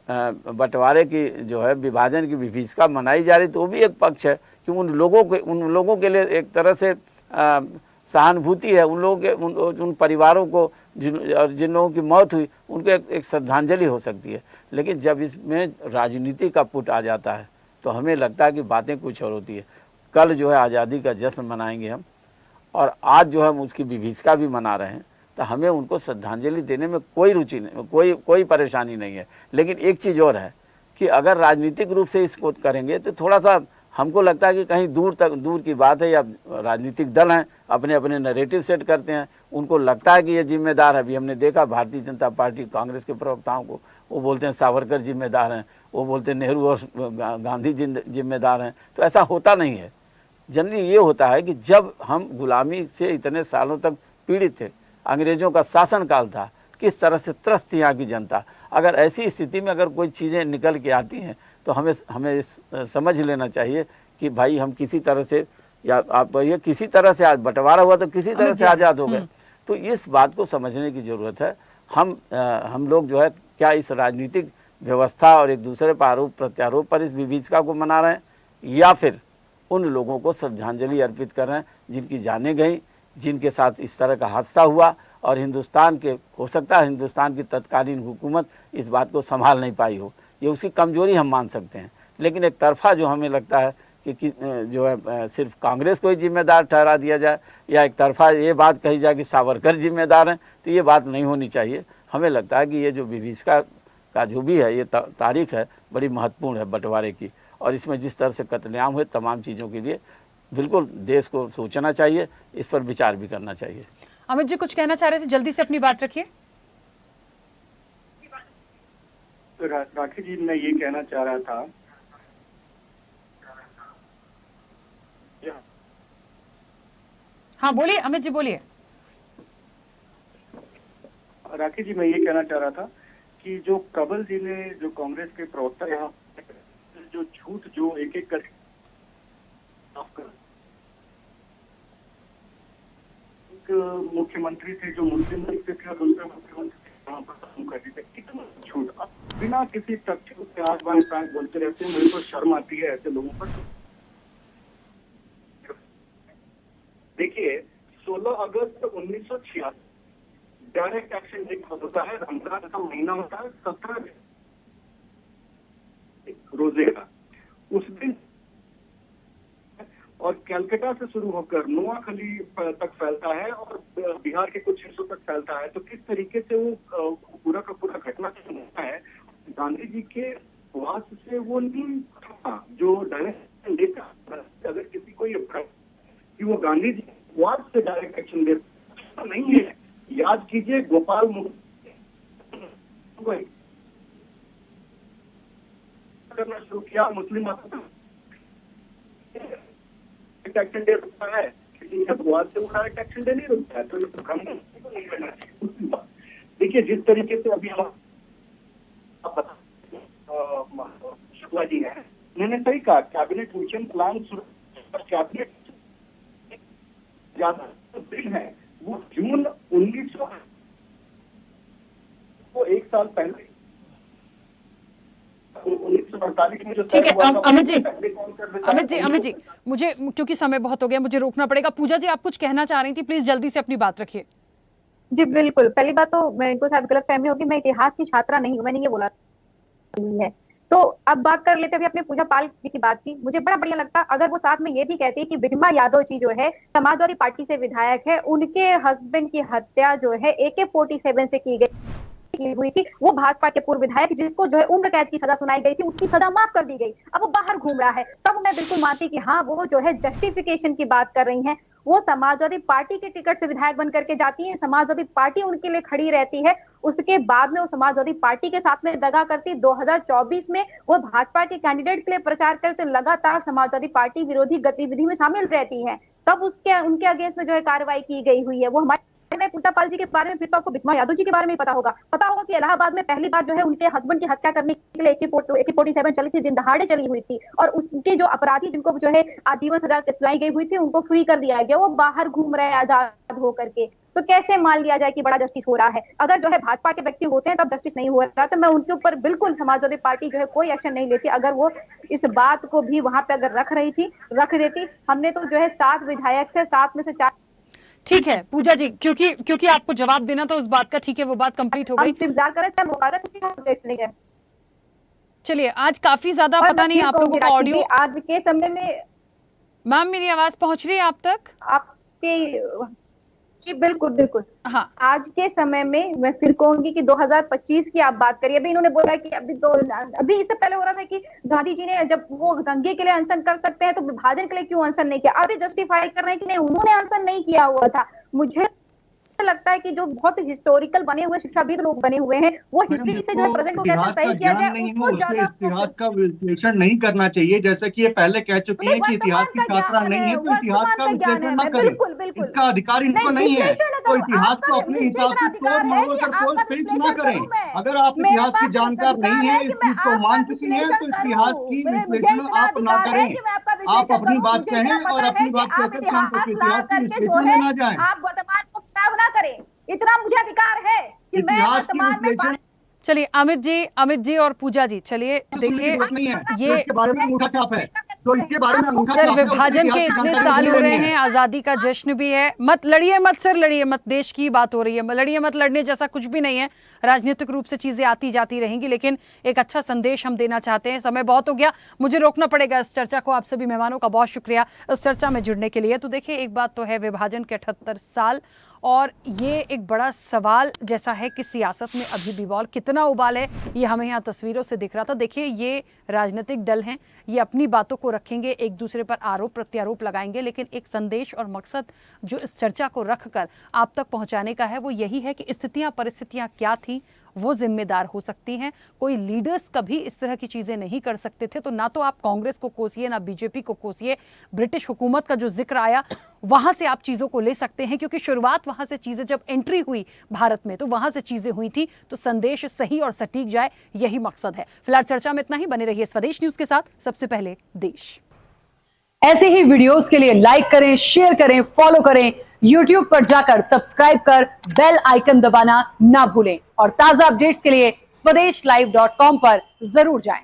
बंटवारे की जो है, विभाजन की विभीषिका मनाई जा रही, तो वो भी एक पक्ष है कि उन लोगों के लिए एक तरह से सहानुभूति है, उन लोगों के उन परिवारों को जिन लोगों की मौत हुई, उनको एक श्रद्धांजलि हो सकती है। लेकिन जब इसमें राजनीति का पुट आ जाता है तो हमें लगता है कि बातें कुछ और होती है। कल जो है आज़ादी का जश्न मनाएंगे हम, और आज जो हम उसकी विभीषिका भी मना रहे हैं, तो हमें उनको श्रद्धांजलि देने में कोई रुचि नहीं, कोई परेशानी नहीं है। लेकिन एक चीज़ और है कि अगर राजनीतिक रूप से इसको करेंगे तो थोड़ा सा हमको लगता है कि कहीं दूर की बात है, या राजनीतिक दल हैं अपने अपने नैरेटिव सेट करते हैं, उनको लगता है कि ये जिम्मेदार है। अभी हमने देखा भारतीय जनता पार्टी, कांग्रेस के प्रवक्ताओं को, वो बोलते हैं सावरकर जिम्मेदार हैं, वो बोलते हैं नेहरू और गांधी जिम्मेदार हैं। तो ऐसा होता नहीं है। जनरली ये होता है कि जब हम गुलामी से इतने सालों तक पीड़ित थे, अंग्रेज़ों का शासनकाल था, किस तरह से त्रस्त थी यहाँ की जनता, अगर ऐसी स्थिति में अगर कोई चीज़ें निकल के आती हैं तो हमें समझ लेना चाहिए कि भाई हम किसी तरह से, या आप ये किसी तरह से आज बंटवारा हुआ तो किसी तरह से आज़ाद हो गए। तो इस बात को समझने की ज़रूरत है। हम लोग जो है क्या इस राजनीतिक व्यवस्था और एक दूसरे पर आरोप प्रत्यारोप पर इस विभीषिका को मना रहे हैं, या फिर उन लोगों को श्रद्धांजलि अर्पित कर रहे हैं जिनकी जानें गई, जिनके साथ इस तरह का हादसा हुआ, और हिंदुस्तान के, हो सकता है हिंदुस्तान की तत्कालीन हुकूमत इस बात को संभाल नहीं पाई हो, ये उसकी कमजोरी हम मान सकते हैं। लेकिन एक तरफा जो हमें लगता है कि जो है सिर्फ कांग्रेस को ही जिम्मेदार ठहरा दिया जाए, या एक तरफा ये बात कही जाए कि सावरकर जिम्मेदार हैं, तो ये बात नहीं होनी चाहिए। हमें लगता है कि ये जो विभीषिका का जो भी है, ये तारीख है, बड़ी महत्वपूर्ण है बंटवारे की, और इसमें जिस तरह से कत्लेआम हुए, तमाम चीज़ों के लिए बिल्कुल देश को सोचना चाहिए, इस पर विचार भी करना चाहिए। अमित जी कुछ कहना चाह रहे थे, जल्दी से अपनी बात रखिए। राखी जी, मैं ये कहना चाह रहा था, हाँ बोलिए अमित जी, बोलिए। राखी जी, मैं ये कहना चाह रहा था कि जो कबल जी ने, जो कांग्रेस के प्रवक्ता यहाँ जो झूठ जो एक एक कर मुख्यमंत्री थे जो मुस्लिम लीग से थे और दूसरे मुख्यमंत्री वहाँ पर कर देते, कितना झूठ, बिना किसी तथ्य के आसमान प्रांत बोलते रहते हैं। मुझे तो शर्म आती है ऐसे लोगों पर। देखिए 16 अगस्त 1986 डायरेक्ट एक्शन डे होता है, रमजान का महीना होता है, 17 रोजे का, उस दिन और कलकत्ता से शुरू होकर नोआखली तक फैलता है और बिहार के कुछ हिस्सों तक फैलता है। तो किस तरीके से वो पूरा का पूरा घटनाक्रम होता है, गांधी जी के उपवास से वो नहीं था जो डायरेक्ट लेता। अगर किसी को ये भ्रम कि वो गांधी जी उपवास से डायरेक्ट एक्शन लेता नहीं है, याद कीजिए गोपाल करना शुरू किया, मुस्लिम एक्शन डे रुकता है, किसी अपवाद से वो डायरेक्ट एक्शन डे नहीं रुकता है। तो ये भ्रम नहीं करना चाहिए। देखिए जिस तरीके से अभी हम शुक्ला जी हैं, उन्होंने सही कहा, कैबिनेट मिशन प्लान कैबिनेट ज्यादा बिल है वो जून 1900 वो एक साल पहले 1948 में जो ठीक है। अमित जी मुझे क्योंकि समय बहुत हो गया, मुझे रोकना पड़ेगा। पूजा जी आप कुछ कहना चाह रही थी, प्लीज जल्दी से अपनी बात रखिए। जी बिल्कुल, पहली बात तो मेरे को शायद गलतफहमी होगी, मैं इतिहास की छात्रा नहीं हूँ, मैंने ये बोला है। तो अब बात कर लेते हैं, अपने पूजा पाल जी की बात की। मुझे बड़ा बढ़िया लगता अगर वो साथ में ये भी कहते कि विजमा यादव जी जो है समाजवादी पार्टी से विधायक है, उनके हस्बैंड की हत्या जो है AK-47 से की हुई थी। वो भाजपा के पूर्व विधायक जिसको जो है उम्र कैद की सजा सुनाई गई थी, उसकी सजा माफ कर दी गई, अब वो बाहर घूम रहा है। तब मैं बिल्कुल मानती कि हाँ वो जो है जस्टिफिकेशन की बात कर रही हैं। वो समाजवादी पार्टी के टिकट से विधायक बन करके जाती है, समाजवादी पार्टी उनके लिए खड़ी रहती है। उसके बाद में वो समाजवादी पार्टी के साथ में दगा करती। 2024 में वो भाजपा के कैंडिडेट के लिए प्रचार करते, लगातार समाजवादी पार्टी विरोधी गतिविधि में शामिल रहती है। तब उनके अगेंस्ट में जो है कार्रवाई की गई हुई है। वो हमारे पूजा पाल जी के बारे में, फिर तो आपको विजमा यादव जी के बारे में पता होगा कि इलाहाबाद में पहली बार जो है उनके हस्बैंड की हत्या करने के लिए AK-47 चली थी, दिन दहाड़े चली हुई थी, और उसके जो अपराधी जिनको जो है आजीवन सजा सुनाई गई हुई थी उनको फ्री कर दिया गया। वो बाहर घूम रहे हैं आजाद होकर के। तो कैसे मान लिया जाए कि बड़ा जस्टिस हो रहा है? अगर जो है भाजपा के व्यक्ति होते हैं तब जस्टिस नहीं हो रहा, तो मैं उनके ऊपर बिल्कुल समाजवादी पार्टी जो है कोई एक्शन नहीं लेती। अगर वो इस बात को भी वहां पे अगर रख देती। हमने तो जो है 7 विधायक थे, 7 में से 4। ठीक है पूजा जी, क्योंकि आपको जवाब देना था उस बात का, ठीक है वो बात कंप्लीट हो गई। चलिए आज काफी ज्यादा पता नहीं आप लोगों का ऑडियो आज के समय में। मैम मेरी आवाज पहुंच रही है आप तक? आपके जी बिल्कुल हाँ। आज के समय में मैं फिर कहूंगी कि 2025 की आप बात करिए। अभी इन्होंने बोला कि अभी इससे पहले हो रहा था कि गांधी जी ने जब वो दंगे के लिए अनशन कर सकते हैं तो विभाजन के लिए क्यों अनशन नहीं किया? अभी जस्टिफाई कर रहे हैं कि नहीं उन्होंने अनशन नहीं किया हुआ था। मुझे लगता है कि जो बहुत हिस्टोरिकल बने हुए शिक्षाविद लोग बने हुए हैं वो हिस्ट्री से जो है प्रेजेंट को कैसे सही किया जाए उसको ज्यादा इतिहास का विश्लेषण नहीं करना चाहिए। जैसे कि ये पहले कह चुकी है कि इतिहास की छात्रा नहीं है तो इतिहास का विश्लेषण न करें, इसका अधिकार इनको नहीं है। तो इतिहास को अपने हिसाब से तोड़ मरोड़ कर कोई पेश न करें। अगर आप इतिहास की जानकार नहीं है, इस चीज को मान चुकी है, तो इतिहास की विश्लेषण आप न करें। आप अपनी बात कहें और अपनी बात कहकर शांत होकर इतिहास की विश्लेषण में न जाएं। आप वर्तमान को खराब ना करें, इतना मुझे अधिकार है कि मैं वर्तमान में। चलिए अमित जी और पूजा जी, चलिए देखिए ये सर विभाजन के इतने साल हो रहे हैं, आजादी का जश्न भी है। मत लड़िए मत सर, लड़िए मत, देश की बात हो रही है, लड़िए मत। लड़ने जैसा कुछ भी नहीं है, राजनीतिक रूप से चीजें आती जाती रहेंगी, लेकिन एक अच्छा संदेश हम देना चाहते हैं। समय बहुत हो गया, मुझे रोकना पड़ेगा इस चर्चा को। आप सभी मेहमानों का बहुत शुक्रिया इस चर्चा में जुड़ने के लिए। तो देखिए एक बात तो है, विभाजन के 78 साल और ये एक बड़ा सवाल जैसा है कि सियासत में अभी भी बॉल कितना उबाल है, ये हमें यहाँ तस्वीरों से दिख रहा था। देखिए ये राजनीतिक दल हैं, ये अपनी बातों को रखेंगे, एक दूसरे पर आरोप प्रत्यारोप लगाएंगे, लेकिन एक संदेश और मकसद जो इस चर्चा को रखकर आप तक पहुंचाने का है वो यही है कि स्थितियां परिस्थितियां क्या थी वो जिम्मेदार हो सकती हैं। कोई लीडर्स कभी इस तरह की चीजें नहीं कर सकते थे। तो ना तो आप कांग्रेस को कोसिए ना बीजेपी को कोसिए, ब्रिटिश हुकूमत का जो जिक्र आया वहां से आप चीजों को ले सकते हैं, क्योंकि शुरुआत वहां से चीजें जब एंट्री हुई भारत में तो वहां से चीजें हुई थी। तो संदेश सही और सटीक जाए, यही मकसद है। फिलहाल चर्चा में इतना ही। बने रहिए स्वदेश न्यूज के साथ, सबसे पहले देश। ऐसे ही वीडियोस के लिए लाइक करें, शेयर करें, फॉलो करें। YouTube पर जाकर सब्सक्राइब कर बेल आइकन दबाना ना भूलें और ताजा अपडेट्स के लिए swedeshlive.com पर जरूर जाएं।